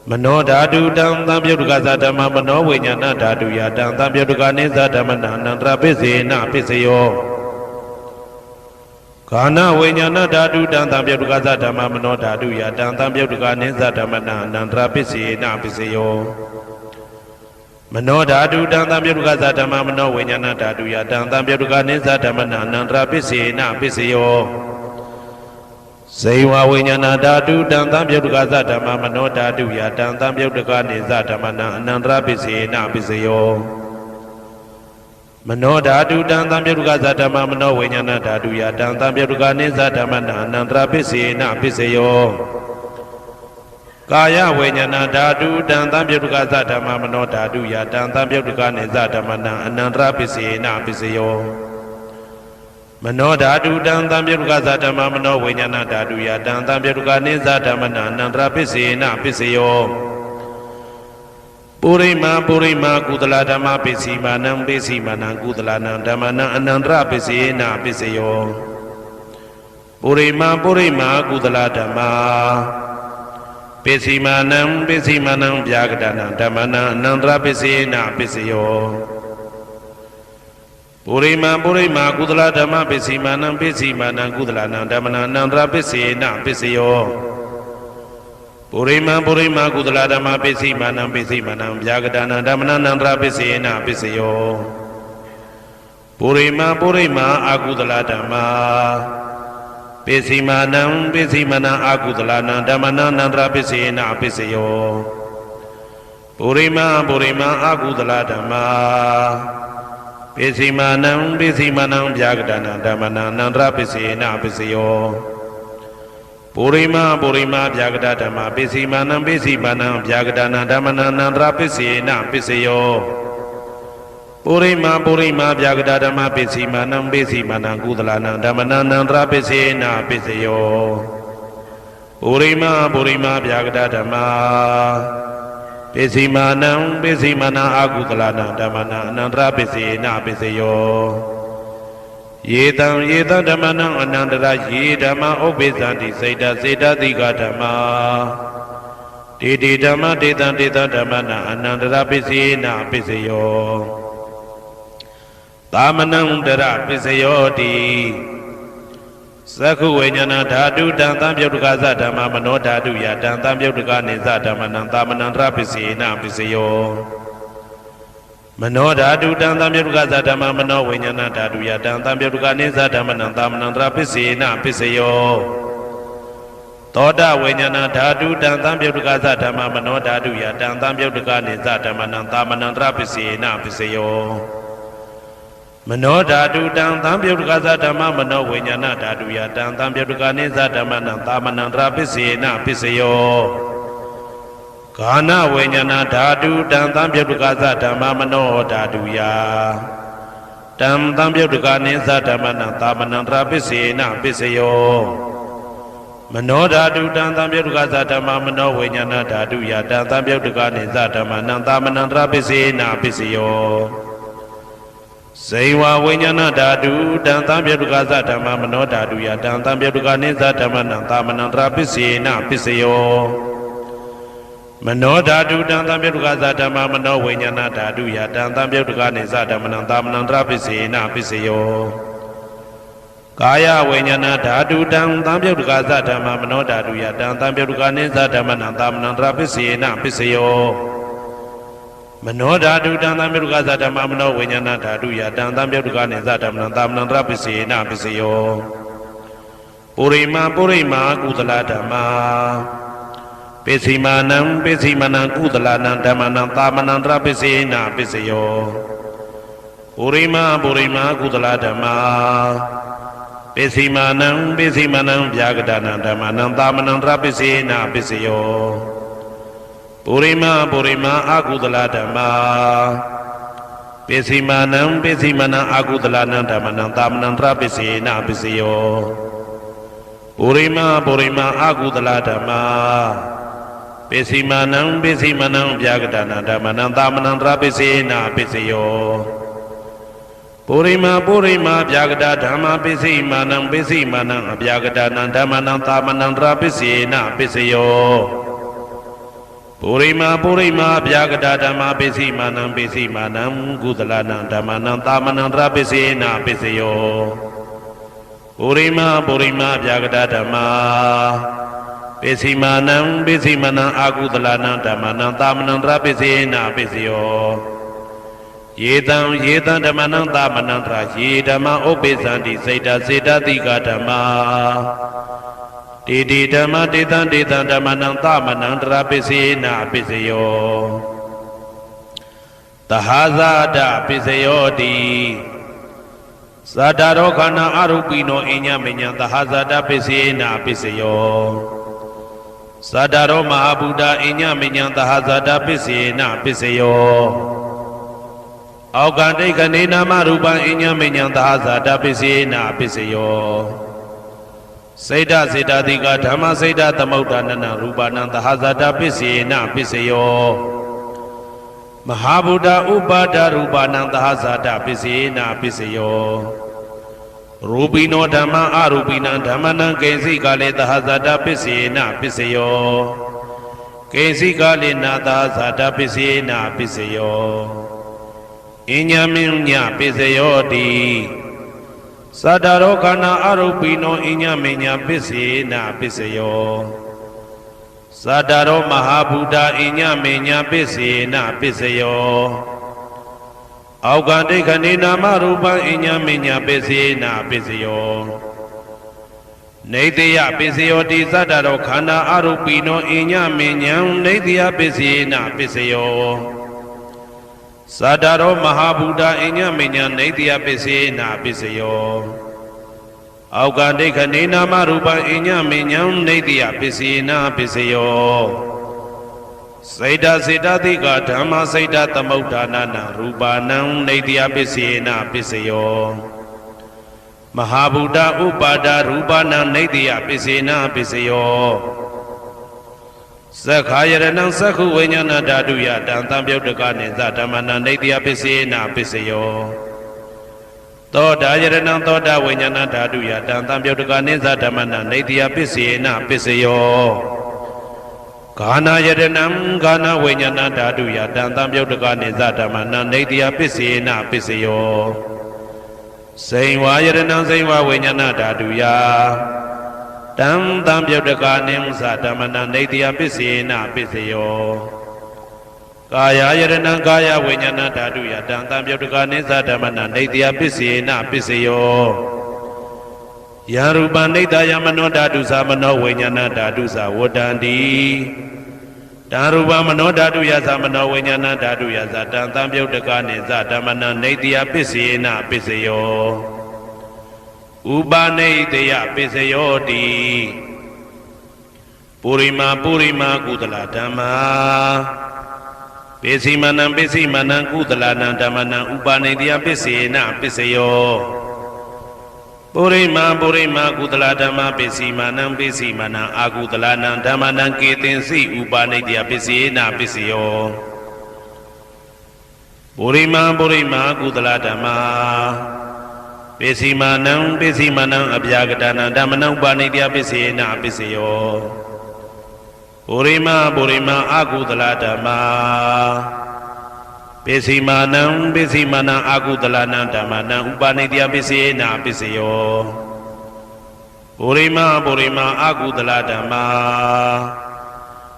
Mano dhatu tam tam yudhikasa dhamma mano vinyana dhatu ya tam tam yudhikanisa dhammana anandra pisena pisayo Kana vinyana dhatu tam tam yudhikasa dhamma mano dhatu ya tam tam yudhikanisa dhammana anandra pisena pisayo Mano dhatu tam tam yudhikasa dhamma mano vinyana dhatu ya tam tam yudhikanisa dhammana anandra pisena pisayo Saiva vinyana dhatu tam tam yudhikasa dhamma mano dhatu ya tam tam yudhikanisa dhammana anandra pisena pisayo Mano dhatu tam tam yudhikasa dhamma mano vinyana dhatu ya tam tam yudhikanisa dhammana anandra pisena pisayo Kaya vinyana dhatu tam tam yudhikasa dhamma mano dhatu ya tam tam yudhikanisa dhammana anandra pisena pisayo Mano dhatu tam tam yudhikasa dhamma mano vinyana dhatu ya tam tam yudhikanisa dhammana anandra pisena pisayo Purima purima kudala dhamma pisimanam pisimanam kudalanam dhammana anandra pisena pisayo Purima purima kudala dhamma pisimanam pisimanam vyagadana dhammana anandra pisena pisayo Purima purima kudala dhamma pisimanam pisimanam kudalanam dhammana anandra pisena pisayo Purima purima kudala dhamma pisimanam pisimanam vyagadana dhammana anandra pisena pisayo Purima purima akudala dhamma pisimanam pisimanam akudalanam dhammana anandra pisena pisayo Purima purima akudala dhamma Pisimanam pisimanam vyagadana dhammana anandra pisena pisayo Purima purima vyagada dhamma pisimanam pisimanam vyagadana dhammana anandra pisena pisayo Purima purima vyagada dhamma pisimanam pisimanam kudalanam dhammana anandra pisena pisayo Purima purima vyagada dhamma Pisimanam pisimanam akudalanam dhammana anandra pisena pisayo ယေတံဓမ္မနံအနန္တရာယေဓမ္မဥပ္ပေသံတိစေတစေတတိကဓမ္မာတေတိဓမ္မတေတံဓမ္မနံအနန္တရာပစ္စေနပစ္စယောသာမနံတရပစ္စယောတိသက္ခုဝိညာဏဓာတုတံသံပြုတ်တကသဓမ္မမနောဓာတုယတံသံပြုတ်တကနေသဓမ္မနံသာမနံတရပစ္စေနပစ္စယောမနောဓာတုတံသံပြုတ်တကသဓမ္မမနောဝိညာဏဓာတုယတံသံပြုတ်တကနေသဓမ္မနံသာမနံတရပစ္စေနပစ္စယောသောတဝိညာဏဓာတုတံသံပြုတ်တကသဓမ္မမနောဓာတုယတံသံပြုတ်တကနေသဓမ္မနံသာမနံတရပစ္စေနပစ္စယောမနောဓာတုတံသံပြုတ်တကသဓမ္မမနောဝိညာဏဓာတုယတံသံပြုတ်တကနေသဓမ္မနံသာမနံတရပစ္စေနပစ္စယောဂာနဝိညာဏဓာတုတံသံပြုတ်တကသဓမ္မမနောဓာတုယတံသံပြုတ်တကနေသဓမ္မနံသာမနံတရပစ္စေနပစ္စယောမနောဓာတုတံသံပြုတ်တကသဓမ္မမနောဝိညာဏဓာတုယတံသံပြုတ်တကနေသဓမ္မနံသာမနံတရပစ္စေနပစ္စယောဇေဝဝိညာဏဓာတုတံသံပြုတ်တကသဓမ္မမနောဓာတုယတံသံပြုတ်တကနေသဓမ္မနံသာမနံတရပစ္စေနပစ္စယောမနောဓာတုတံသံပြုတ်တကသဓမ္မမနောဝိညာဏဓာတုယတံသံပြုတ်တကနေသဓမ္မနံသာမနံတရပစ္စေနပစ္စယောကာယဝိညာဏဓာတုတံသံပြုတ်တကသဓမ္မမနောဓာတုယတံသံပြုတ်တကနေသဓမ္မနံသာမနံတရပစ္စေနပစ္စယောမနောဓာတုတံသံပြုတ်တကသဓမ္မမနောဝိညာဏဓာတုယတံသံပြုတ်တကနေသဓမ္မနံသာမနံတရပစ္စေနပစ္စယောပုရိမာကုသလဓမ္မာပိစိမာနံကုသလနံဓမ္မနံသာမနံတရပစ္စေနပစ္စယောပုရိမာကုသလဓမ္မာပိစိမာနံဗျာဂဒနံဓမ္မနံသာမနံတရပစ္စေနပစ္စယောပုရိမာအကုသလဓမ္မာပိစိမာနံအကုသလနံဓမ္မနံသာမနံတရပစ္စေနပစ္စယောပုရိမာအကုသလဓမ္မာပိစိမာနံဗျာဂဒနံဓမ္မနံသာမနံတရပစ္စေနပစ္စယောပုရိမာဗျာဂဒဓမ္မာပိစိမာနံအဗျာဂဒနံဓမ္မနံသာမနံတရပစ္စေနပစ္စယောပုရိမာဗျာဂဒဓမ္မာပိစိမာနံကုသလနံဓမ္မနံသာမနံတရပစ္စေနပစ္စယောပုရိမာဗျာဂဒဓမ္မာပိစိမာနံအာကုသလနံဓမ္မနံသာမနံတရပစ္စေနပစ္စယောယေတံဓမ္မနံသာမနံတရယေဓမ္မဥပ္ပေသံတိစေတစေတတိကဓမ္မာတေတိဓမ္မတေတံဓမ္မနံသာမနံတရပစ္စေနပစ္စယောသဟာဇာတပစ္စယောတိသတ္တရောခန္ဓာအရုပိနောအညမညံသဟာဇာတပစ္စေနပစ္စယောသတ္တရောမဟာဗုဒ္ဓအညမညံသဟာဇာတပစ္စေနပစ္စယောအောက်ကတိကနေနာမရူပံအညမညံသဟာဇာတပစ္စေနပစ္စယောစေတစေတတိကဓမ္မစေတသမုဋ္ဌာနနရူပနံသဟာဇာတပစ္စေနပစ္စယောမဟာဗုဒ္ဓဥပါဒရူပနံသဟာဇာတပစ္စေနပစ္စယောရူပိနောဓမ္မအရူပိနံဓမ္မနံကိဉ္စိကလေသဟာဇာတပစ္စေနပစ္စယောကိဉ္စိကလေနာသဟာဇာတပစ္စေနပစ္စယောအညမညပစ္စယောတိသတ္တရောခန္ဓာအရုပိနောအညမညပစ္စေနပစ္စယောသတ္တရောမဟာဗုဒ္ဓအညမညပစ္စေနပစ္စယောအောက်ကတိခဏိနာမရူပံအညမညပစ္စေနပစ္စယောနေတယပစ္စယောတိသတ္တရောခန္ဓာအရုပိနောအညမညံနေတယပစ္စေနပစ္စယောသတ္တရောမဟာဗုဒ္ဓအညမညနေတယပစ္စေနပစ္စယောအောက်ကတိခဏိနာမရူပံအညမညံနေတယပစ္စေနပစ္စယောစေတစေတတိကဓမ္မစေတသမုဋ္ဌာနနရူပနံနေတယပစ္စေနပစ္စယောမဟာဗုဒ္ဓဥပါဒရူပနံနေတယပစ္စေနပစ္စယောသက္ခာယရဏံသက္ခုဝိညာဏဓာတုယတံသံပြုတ်တကနေသဓမ္မနံနေတယပစ္စေနပစ္စယော သောတာယရဏံသောတာဝိညာဏဓာတုယတံသံပြုတ်တကနိသဓမ္မနနေတိယပစ္စေနပစ္စယောဂာနာယရဏံဂာနာဝိညာဏဓာတုယတံသံပြုတ်တကနိသဓမ္မနနေတိယပစ္စေနပစ္စယောစိန်ဝါယရဏံစိန်ဝါဝိညာဏဓာတုယတံသံပြုတ်တကနိသဓမ္မနနေတိယပစ္စေနပစ္စယောကာယယရဏံကာယဝိညာဏဓာတုယတံသံပြုတ်တကနိသဓမ္မနနေတိယပစ္စေနပစ္စယောယရူပနိတယမနောဓာတုသမနောဝိညာဏဓာတုသဝတ္တန္တိတံရူပမနောဓာတုယသမနောဝိညာဏဓာတုယသတံသံပြုတ်တကနိသဓမ္မနနေတိယပစ္စေနပစ္စယောဥပနိတယပစ္စယောတိပုရိမာကုသလဓမ္မာပိစီမနံကုသလနံဓမ္မနံဥပနိတယပစ္စေနပစ္စယောပုရိမာကုသလဓမ္မပိစီမနံအာကုသလနံဓမ္မနံကေတင်စီဥပနိတယပစ္စေနပစ္စယောပုရိမာကုသလဓမ္မာပိစီမနံအပြာကတနံဓမ္မနံဥပနိတယပစ္စေနပစ္စယောပုရိမာအာကုသလဓမ္မာပိစီမနံအာကုသလနံဓမ္မနံဥပနိတယပစ္စေနပစ္စယောပုရိမာအာကုသလဓမ္မာ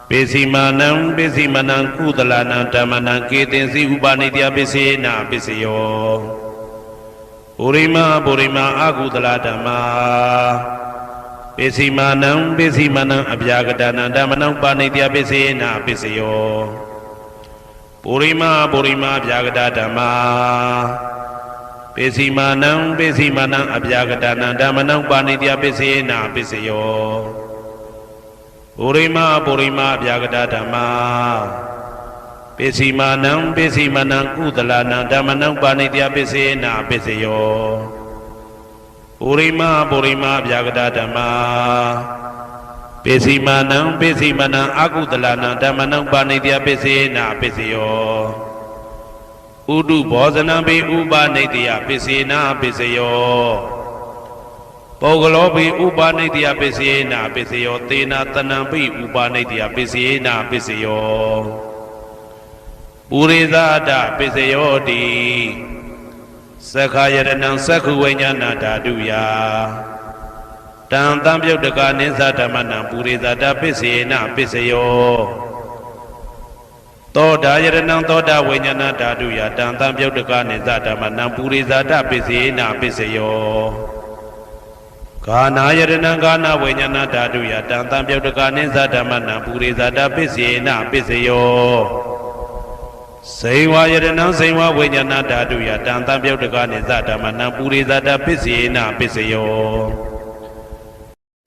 ပိစီမနံကုသလနံဓမ္မနံကေတင်စီဥပနိတယပစ္စေနပစ္စယောပုရိမာအာကုသလဓမ္မာပိစီမနံအပြာကတနံဓမ္မနံဥပနိတယပစ္စေနပစ္စယောပုရိမာအပြာကတဓမ္မာပိစီမနံအပြာကတနံဓမ္မနံဥပနိတယပစ္စေနပစ္စယောပုရိမာအပြာကတဓမ္မာပိစီမနံကုသလနံဓမ္မနံဥပနိတယပစ္စေနပစ္စယောပုရိမာအပြာကတဓမ္မာပိစီမနံအာကုသလနံဓမ္မနံဥပနိတယပစ္စေနပစ္စယောဥဒုဘောဇနံပိဥပနိတယပစ္စေနပစ္စယောပုဂ္ဂလောပိဥပနိတယပစ္စေနပစ္စယောသေနတနံပိဥပနိတယပစ္စေနပစ္စယောပုရိသဒပစ္စယောတိသက္ခာယရဏံသက္ခုဝိညာဏဓာတုယတံသံပြုတ်တကနိသဓမ္မနံပုရိသဒပစ္စေနပစ္စယောသောတာယရဏံသောတာဝိညာဏဓာတုယတံသံပြုတ်တကနိသဓမ္မနံပုရိသဒပစ္စေနပစ္စယောဂာနာယရဏံဂာနာဝိညာဏဓာတုယတံသံပြုတ်တကနိသဓမ္မနံပုရိသဒပစ္စေနပစ္စယောစိန်ဝါယရဏံစိန်ဝါဝိညာဏဓာတုယတံသံပြုတ်တကနိသဓမ္မနံပုရိသဒပစ္စေနပစ္စယော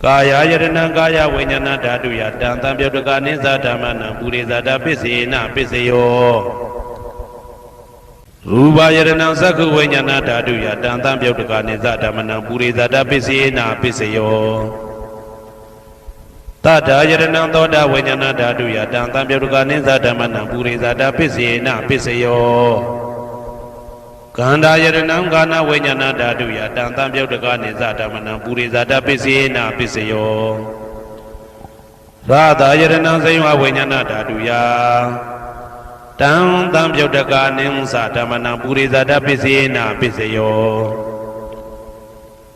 ကာယယရဏံကာယဝိညာဏဓာတုယတံသံပြုတ်တကနိသဓမ္မနံပုရိသဒပစ္စေနပစ္စယောရူပယရဏံသက္ခုဝိညာဏဓာတုယတံသံပြုတ်တကနိသဓမ္မနံပုရိသဒပစ္စေနပစ္စယောတတယရဏံသောတာဝိညာဏဓာတုယတံသံပြုတ်တကနိသဓမ္မနံပုရိသဒပစ္စေနပစ္စယောကန္တာယရဏံဂာနာဝိညာဏဓာတုယတံသံပြုတ်တကနိသဓမ္မနံပုရိသဒပစ္စေနပစ္စယောရာသယရဏံစိဝဝိညာဏဓာတုယတံသံပြုတ်တကနိသဓမ္မနံပုရိသဒပစ္စေနပစ္စယော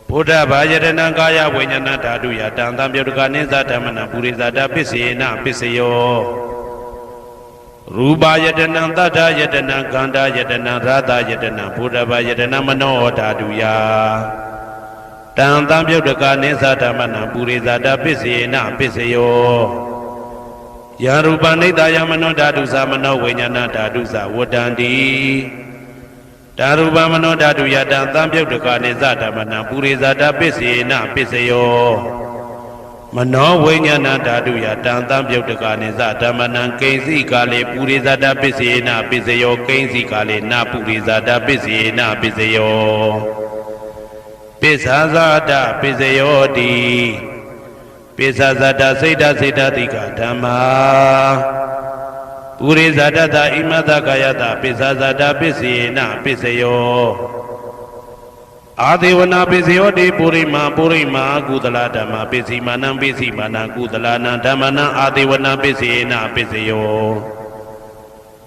ဘုဒ္ဓဘာယရဏံကာယဝိညာဏဓာတုယတံသံပြုတ်တကနိသဓမ္မနံပုရိသဒပစ္စေနပစ္စယောရူပယတနံသတ္တယတနံခန္ဓာယတနံရာသယတနံဘုဒ္ဓဘာယတနံမနောဓာတုယတံသံပြုတ်တကနိသဓမ္မနံပုရိသဒပစ္စေနပစ္စယောယရူပနိတယမနောဓာတုသမနောဝိညာဏဓာတုသဝတ္တန္တိဓာရူပမနောဓာတုယတံသံပြုတ်တကနိသဓမ္မနံပုရိသဒပစ္စေနပစ္စယောမနောဝိညာဏဓာတုယတံသံပြုတ်တကနိသဓမ္မနံကိဉ္စီကာလေပုရိသဒပစ္စေနပစ္စယောကိဉ္စီကာလေနပုရိသဒပစ္စေနပစ္စယောပိစ္ဆာဇာတပစ္စယောတိပိစ္ဆာဇာတစိတ်တတိကဓမ္မာပုရိသဒတဣမတကာယတပိစ္ဆာဇာတပစ္စေနပစ္စယော Adevana Pisio de Purima Gudala Dama Pisimana Pisimana Gudalana Damana Adevana Pisina Pisio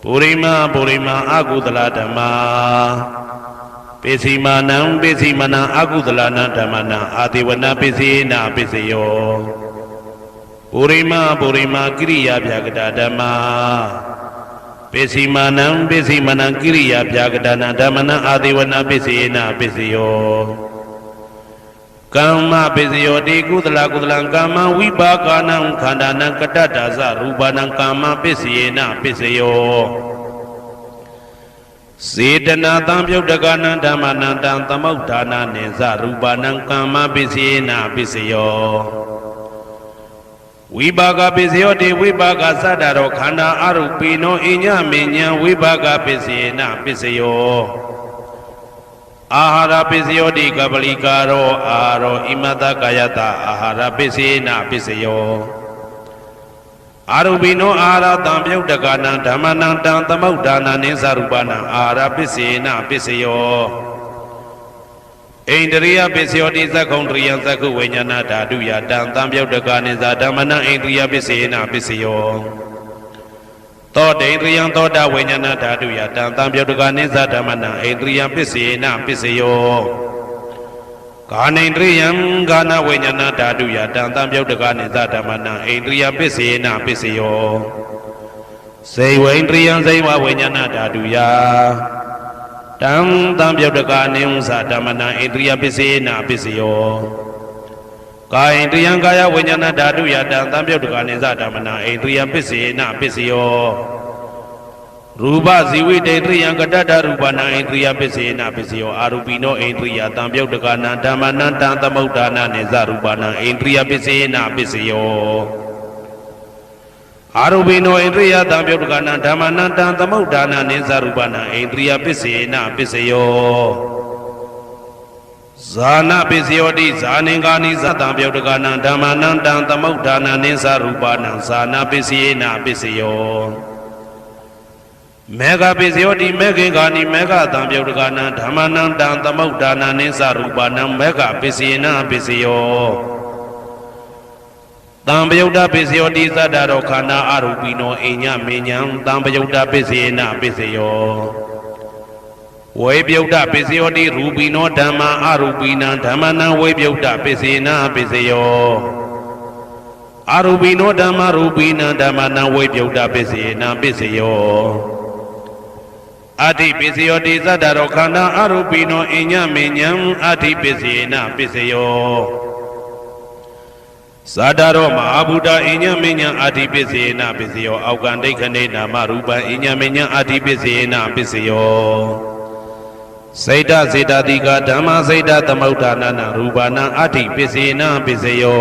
Purima Agudala Dama Pisimana Agudalana Damana Adevana Pisina Pisio Purima Kriya Vyagada Dama Pisimana Kriya Byagadana Damana Adivana Pisina Pisio Kama Pisio de Gudala Kama Vibhaganam Khandana Katadaza Rubanam Kama Pisina Pisio Sedana Tamyodagana Damana Tamudana Neza Rubanam Kama Pisina Pisio Vibhaga Pisio de Vibhaga Sadaro Khanda Arupino Inya Minya Vibhaga Pisina Pisio Ahara Pisio de Kabalikaro Aro Imata Kayata Ahara Pisina Pisio Arupino Ara Tamyodagana Damana Tamudana Neza Rubana Ara Pisina Pisio Indriya Pisio di Zakondriya Zaku Venyana Daduya Dan Tamyodagani Zadamana Indriya Pisina Pisio Toda Indriya Toda Venyana Daduya Dan Tamyodagani Zadamana Indriya Pisina Pisio Kana Indriya Gana Venyana Daduya Dan Tamyodagani Zadamana Indriya Pisina Pisio Seiwa Indriya Seiwa Venyana Daduya Tam Tamyodagani Zadamana Indriya Pisina Pisio Kaya Indriya Kaya Venyana Daduya Dan Tamyodagani Zadamana Indriya Pisina Pisio Rupa Ziwi Indriya Kadada Rupana Indriya Pisina Pisio Arupino Indriya Tamyodagana Damana Tamudana Neza Rupana Indriya Pisina Pisio Arubino Indriya Tamyodagana Damana Tamudana Neza Rupana Indriya Pisina Pisio Zana Pisio di Zaningani Zatamyodagana Damana Tamudana Neza Rupana Zana Pisina Pisio Mega Pisio di Megingani Mega Tamyodagana Damana Tamudana Neza Rupana Mega Pisina Pisio Tambayuda Pisio di Zadaro Khanda Arupino Inya Minyam Tambayuda Pisina Pisio Webyuda Pisio di Rubino Dhamma Arupina Dhammana Webyuda Pisina Pisio Arupino Dhamma Rupina Dhammana Webyuda Pisina Pisio Adi Pisio di Zadaro Khanda Arupino Inya Minyam Adi Pisina Pisio Sadaro Mahabuddha Inya Minya Adipisena Pisio Augandai Khane Nama Rupa Inya Minya Adipisena Pisio Saida Dika Dhamma Saida Tamudana Rupana Adipisena Pisio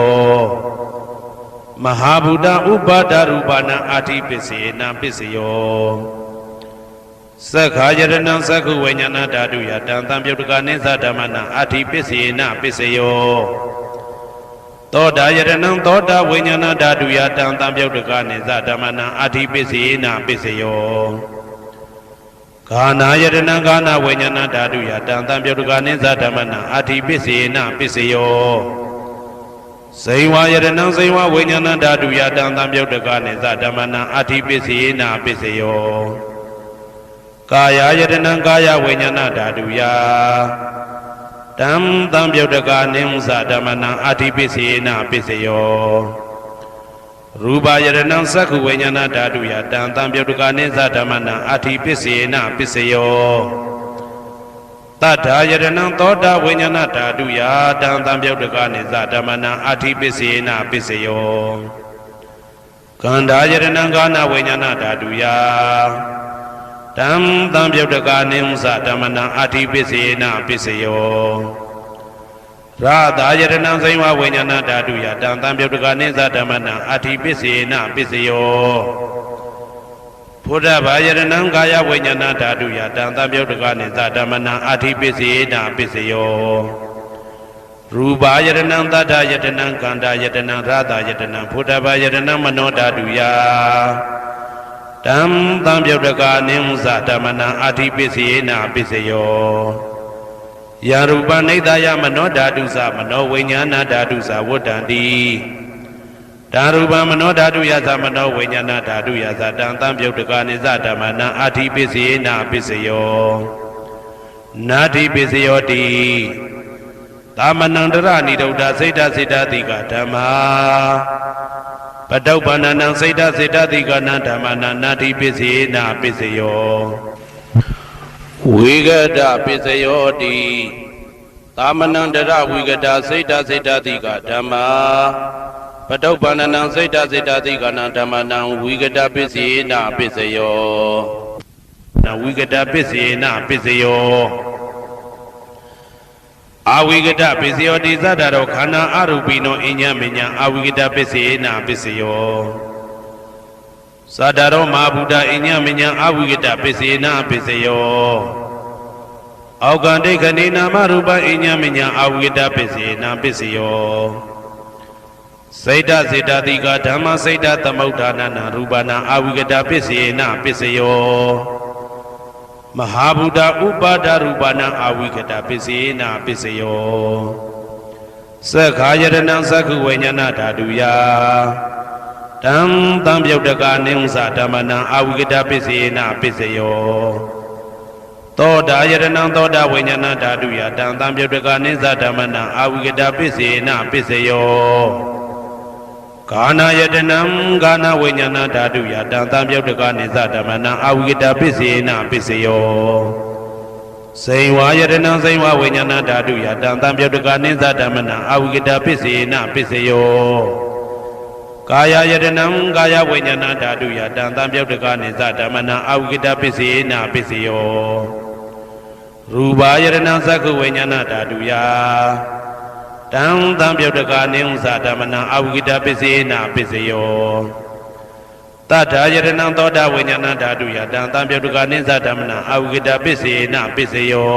Mahabuddha Upada Rupana Adipisena Pisio Sakhayarana Sakhu Venyana Daduya Dan Tamyodagani Zadamana Adipisena Pisio Toda Yaranam Toda Venyana Daduya Dan Tamyodagani Zadamana Adipisina Pisio Kana Yarana Kana Venyana Daduya Dan Tamyodagani Zadamana Adipisina Pisio Seiwa Yaranam Seiwa Venyana Daduya Dan Tamyodagani Zadamana Adipisina Pisio Kaya Yaranam Kaya Venyana Daduya Tam Tamyodagani Zadamana Adipisina Pisio Rupa Yaranam Sakhu Venyana Daduya Dan Tamyodagani Zadamana Adipisina Pisio Tata Yaranam Toda Venyana Daduya Dan Tamyodagani Zadamana Adipisina Pisio Kanda Yaranam Kana Venyana Daduya Tam Tamyodagani Zadamana Adipisina Pisio Radha Yaranam Saiva Venyana Daduya Dan Tamyodagani Zadamana Adipisina Pisio Buddha Yaranam Kaya Venyana Daduya Dan Tamyodagani Zadamana Adipisina Pisio Rupa Yaranam Tata Yaranam Kanda Yaranam Radha Yaranam Buddha Yaranam Mano Daduya Tam Tamyodagani Zadamana Adipisina Pisio ယာရူပနိဒာယမနောဓာတုသမနောဝိညာဏဓာတုသဝတ္တံတိဓာရူပမနောဓာတုယသမနောဝိညာဏဓာတုယသတံသံပြုတ်တကနိသဓမ္မနံအာတိပိစေနာပိစယောနာတိပိစယောတိသမနန္တရဏိဒုဒ္ဓစိတ်တစိတ္တတိကဓမ္မာပတုပ္ပန္နံစိတ်တစိတ္တတိကနံဓမ္မနာနာတိပိစေနာပိစယောဝိဂဒပိစယောတိသမနန္တရဝိဂဒစိတ်တစိတ္တတိကဓမ္မာပတုပ္ပန္နံစိတ်တစိတ္တတိကနံဓမ္မနံဝိဂဒပိစေနာပိစယောနာဝိဂဒပိစေနာပိစယောအာဝိကတပိစယောတိသတ္တရောခန္ဓာအရူပိနောအညမညာအာဝိကတပိစေနာပိစယောသတ္တရောမဟာဗုဒ္ဓအညမညာအာဝိကတပိစေနာပိစယောအောက်ကံဒိဋ္ဌနေနာမရူပအညမညာအာဝိကတပိစေနာပိစယောစိတ်တစေတတိကဓမ္မစိတ်တသမုဋ္ဌာနနာရူပနာအာဝိကတပိစေနာပိစယောမဟာဗုဒ္ဓဥပါဒရူပနာအာဝိကတပိစေနာပိစယောသက္ခာယတနံသက္ခုဝိညာဏဓာတုယတံသံပြုတ်တကနိဥ္စဓမ္မနံအာဝိကတပိစေနာပိစယောသောတာယတနံသောတာဝိညာဏဓာတုယတံသံပြုတ်တကနိဥ္စဓမ္မနံအာဝိကတပိစေနာပိစယောကာနာယတနံကာနာဝိညာဏဓာတုယတံသံပြုတ်တကနိသဓမ္မနံအာဝိကတပိစေနာပိစယောစိန်ဝါယတနံစိန်ဝဝိညာဏဓာတုယတံသံပြုတ်တကနိသဓမ္မနံအာဝိကတပိစေနာပိစယောကာယယတနံကာယဝိညာဏဓာတုယတံသံပြုတ်တကနိသဓမ္မနံအာဝိကတပိစေနာပိစယောရူပယတနံသက္ခုဝိညာဏဓာတုယတံသံပြုတ်တကနိဥ္စဓမ္မနံအာဝိကတပိစေနာပိစယောတတ္ထာယတနံသောတာဝိညာဏဓာတုယတံသံပြုတ်တကနိသဓမ္မနံအာဝိကတပိစေနာပိစယော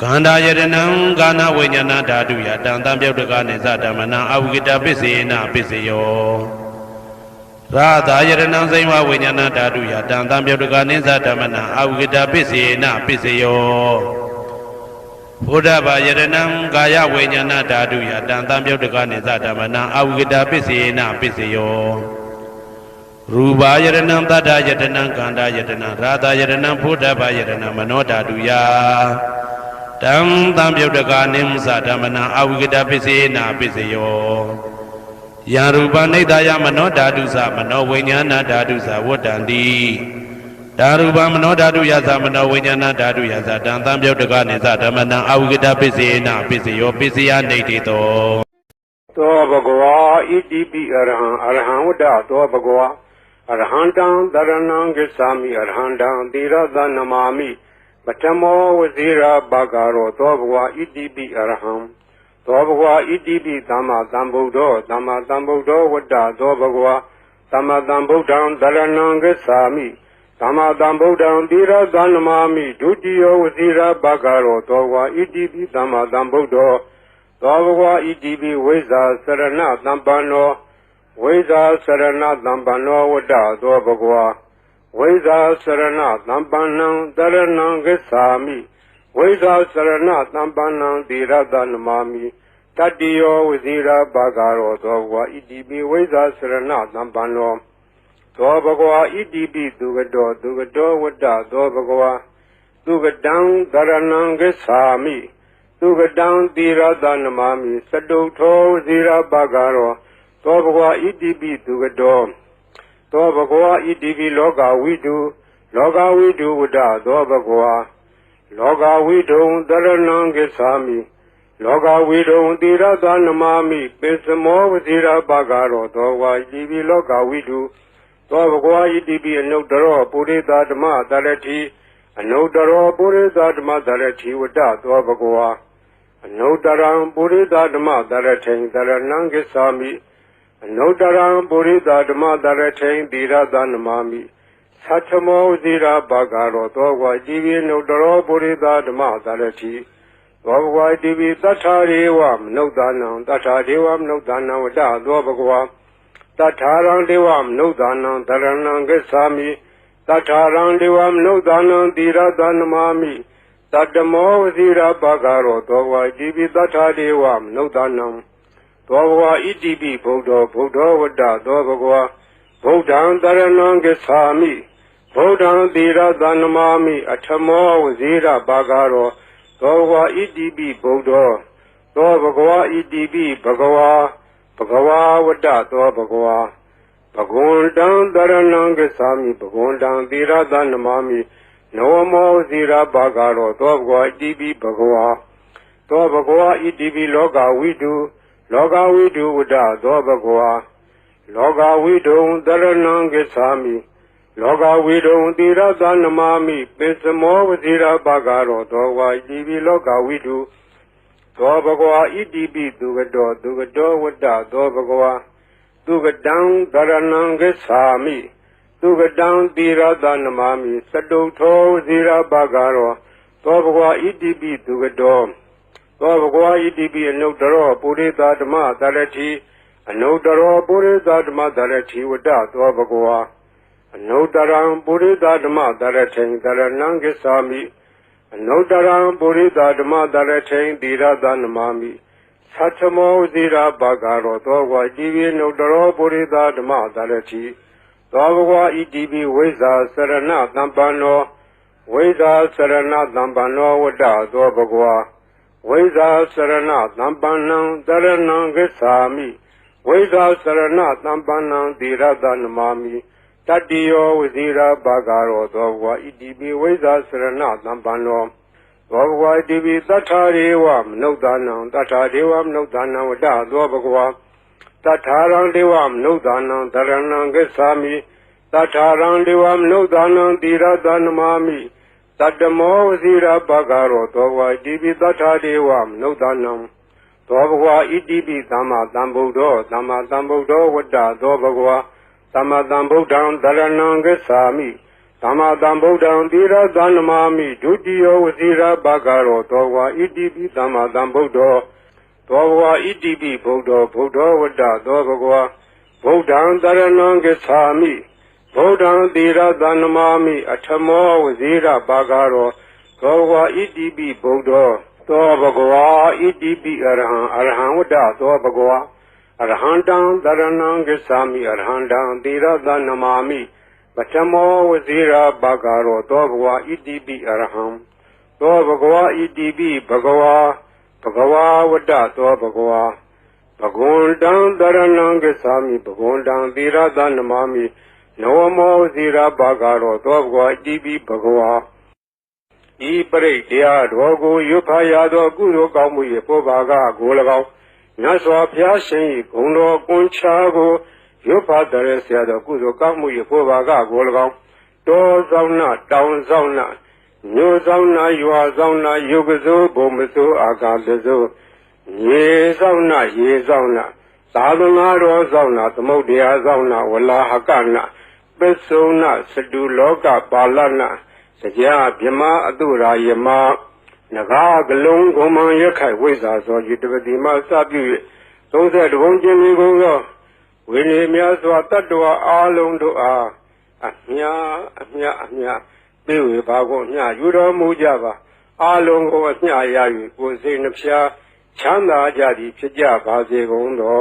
ခန္ဓာယတနံကာနဝိညာဏဓာတုယတံသံပြုတ်တကနိသဓမ္မနံအာဝိကတပိစေနာပိစယောရာသာယတနံစိမ္ဝဝိညာဏဓာတုယတံသံပြုတ်တကနိသဓမ္မနံအာဝိကတပိစေနာပိစယောဘုဒ္ဓဘာယတနံကာယဝိညာဏဓာတုယတံသံပြုတ်တကနိသဓမ္မနံအာဝိကတပိစေနာပိစယောရူပယတနံတတ္တယတနံခန္ဓာယတနံရာသယတနံဘုဒ္ဓဘာယတနံမနောဓာတုယတံသံပြုတ်တကနိမ္စဓမ္မနံအာဝိကတပိစေနာပိစယောယံရူပနိဒာယမနောဓာတုသမနောဝိညာဏဓာတုသဝတ္တံတိဓာရူပမနောဓာတုယသမနောဝိညာဏဓာတုယသတံသံပြုတ်တကနိသဓမ္မနံအာဝိကတပိစေနာပိစယောပိစယနေတိတောသောဘဂဝါဣတိပိအရဟံအရဟံဝတ္တသောဘဂဝါအရဟံတံတရဏံဂစ္ဆာမိအရဟံတံသီရသနမာမိပထမောဝဇိရာဘာဂရောသောဘဂဝါဣတိပိအရဟံသောဘဂဝါဣတိပိသမ္မာသမ္ဗုဒ္ဓောသမ္မာသမ္ဗုဒ္ဓောဝတ္တသောဘဂဝါသမ္မာသမ္ဗုဒ္ဓံတရဏံဂစ္ဆာမိသမ္မာသမ္ဗုဒ္ဓံသီရသနမာမိဒုတိယဝဇိရာဘာဂရောသောဘဂဝါဣတိပိသမ္မာသမ္ဗုဒ္ဓောသောဘဂဝါဣတိပိဝိဇ္ဇာစရဏသမ္ပန္နောဝိဇ္ဇာစရဏသမ္ပန္နောဝတ္တသောဘဂဝါဝိဇ္ဇာစရဏသမ္ပန္နံတရဏံဂစ္ဆာမိဝိဇ္ဇာစရဏသမ္ပန္နံသီရသနမာမိတတ္တိယောဝဇိရာဘာဂရောသောဘဂဝါဣတိပိဝိဇ္ဇာစရဏသမ္ပန္နောသောဘဂဝါဣတိပိသူကတောဝတ္တသောဘဂဝါသူကတံတရဏံဂစ္ဆာမိသူကတံသီရသနမာမိစတုထောဝဇိရာဘာဂရောသောဘဂဝါဣတိပိသူကတောသောဘဂဝါဣတိပိလောကဝိတုဝတ္တသောဘဂဝါလောကဝိတုံတရဏံဂစ္ဆာမိလောကဝိတုံသီရသနမာမိပိစမောဝဇိရာဘာဂရောသောဘဂဝါဣတိပိလောကဝိတုသောဘဂဝါဣတိပိအနုတ္တရောပုရိသဓမ္မသရတိအနုတ္တရောပုရိသဓမ္မသရတိဝတ္တသောဘဂဝါအနုတ္တရံပုရိသဓမ္မသရထိန်တရဏံဂစ္ဆာမိအနုတ္တရံပုရိသဓမ္မသရထိန်သီရသနမာမိသတ္ထမောဝဇိရာဘာဂရောသောဘဂဝါဣတိပိအနုတ္တရောပုရိသဓမ္မသရတိသောဘဂဝါဣတိပိသတ္ထာရေဝမနုဿာနံသတ္ထာဒေဝမနုဿာနံဝတ္တသောဘဂဝါတထာရံဒေဝမနုဿာနံတရဏံဂစ္ဆာမိတထာရံဒေဝမနုဿာနံသီရသနမာမိ တတမောဝစီရပါကရောသောဘဂဝါဣတိပိသတ္ထာဒေဝမနုဿာနံသောဘဂဝါဣတိပိဗုဒ္ဓဗုဒ္ဓဝတ္တသောဘဂဝါဗုဒ္ဓံတရဏံဂစ္ဆာမိဗုဒ္ဓံသီရသနမာမိအထမောဝစီရပါကရောသောဘဂဝါဣတိပိဗုဒ္ဓသောဘဂဝါဣတိပိဘဂဝါဘဂဝါဝတ္တသောဘဂဝါဘဂဝန္တံတရဏံဂစ္ဆာမိဘဂဝန္တံသီရသနမာမိနောမောဇိရပါကရောသောဘဂဝါဣတိပိဘဂဝါသောဘဂဝါဣတိပိလောကဝိတုလောကဝိတုဝတ္တသောဘဂဝါလောကဝိတုံတရဏံဂစ္ဆာမိလောကဝိတုံသီရသနမာမိပိစမောဝဇိရပါကရောသောဘဂဝါဣတိပိလောကဝိတုသောဘဂဝါဣတိပိသူကတောဝတ္တသောဘဂဝါသူကတံတရဏံဂစ္ဆာမိသူကတံသီရသနမာမိသတုထောဇိရပါကရောသောဘဂဝါဣတိပိသူကတောသောဘဂဝါဣတိပိအနုတ္တရောပုရိသဓမ္မသရတိအနုတ္တရောပုရိသဓမ္မသရတိဝတ္တသောဘဂဝါအနုတ္တရံပုရိသဓမ္မသရထိန်တရဏံဂစ္ဆာမိအနုတ္တရံပုရိသဓမ္မသရထိန်သီရသနမာမိသတ္ထမောဇိရပါကရောသောဘဂဝါဣတိပိအနုတ္တရောပုရိသဓမ္မသရတိသောဘဂဝါဣတိပိဝိဇ္ဇာစရဏသံပန္နောဝိဇ္ဇာစရဏသံပန္နောဝတ္တသောဘဂဝါဝိဇ္ဇာစရဏသံပန္နံတရဏံဂစ္ဆာမိဝိဇ္ဇာစရဏသံပန္နံသီရသနမာမိတတ္တိယောဝဇိရပါကရောသောဘဂဝါဣတိပိဝိဇ္ဇာစရဏသံပန္နောသောဘဂဝါဣတိပိသတ္ထာဒေဝမနုဿာနံတတ္ထာဒေဝမနုဿာနံဝတ္တသောဘဂဝါတထာရံဒေဝမနုဿာနံတရဏံဂစ္ဆာမိတထာရံဒေဝမနုဿာနံသီရသနမာမိတတမောဝစီရပါကရောသောဘဂဝါဣတိပိတထာဒေဝမနုဿာနံသောဘဂဝါဣတိပိသမ္မာသမ္ဗုဒ္ဓောသမ္မာသမ္ဗုဒ္ဓောဝတ္တသောဘဂဝါသမ္မာသမ္ဗုဒ္ဓံတရဏံဂစ္ဆာမိသမ္မာသမ္ဗုဒ္ဓံသီရသနမာမိဒုတိယောဝစီရပါကရောသောဘဂဝါဣတိပိသမ္မာသမ္ဗုဒ္ဓောသောဘဂဝါဣတိပိဗုဒ္ဓောဝတ္တသောဘဂဝါဗုဒ္ဓံတရဏံဂစ္ဆာမိဗုဒ္ဓံသီရသနမာမိအထမောဝဇိရပါကရောသောဘဂဝါဣတိပိဗုဒ္ဓောသောဘဂဝါဣတိပိအရဟံဝတ္တသောဘဂဝါအရဟံတံတရဏံဂစ္ဆာမိအရဟံတံသီရသနမာမိပထမောဝဇိရပါကရောသောဘဂဝါဣတိပိအရဟံသောဘဂဝါဣတိပိဘဂဝါဝတ္တသောဘဂဝါဘဂဝန္တံတရဏံဂစ္ဆာမိဘဂဝန္တံသီရသနမာမိနောမောဇိရပါကရောသောဘဂဝါဣတိပိဘဂဝါဤပရိတ်တရားတော်ကိုရွတ်ဖတ်ရသောကုသိုလ်ကောင်းမှု၏ပုဗ္ဗာကကို၎င်းမြတ်စွာဘုရားရှင်၏ဂုဏ်တော်ကွန်ချာကိုရွတ်ဖတ်တဲ့ဆရာတော်ကုသိုလ်ကောင်းမှု၏ပုဗ္ဗာကကို၎င်းတောဆောင်နာတောင်ဆောင်နာမြို့ဆောင်နာရွာဆောင်နာယုတ်ကစိုးဘုံမစိုးအာကာသစိုးရေဆောင်နာရေဆောင်နာသာသနာတော်ဆောင်နာသမုဒ္ဒရာဆောင်နာဝလာဟကနာပစ္စုနာစတုလောကပါဠနာစကြာဗြဟ္မာအတုရာယမနဂါကလုံးဂုံမံရခိုက်ဝိဇ္ဇာသောယတပတိမစပြု၍32ဘုံကျင်းပြီးကုန်သောဝိနည်းများစွာတတ္တဝါအာလုံးတို့အားအမြပေးဝေပါကုန်အမြယူတော်မူကြပါအာလုံးကိုအမြရ၍ကိုယ်စိတ်နှဖျားချမ်းသာကြသည်ဖြစ်ကြပါစေကုန်သော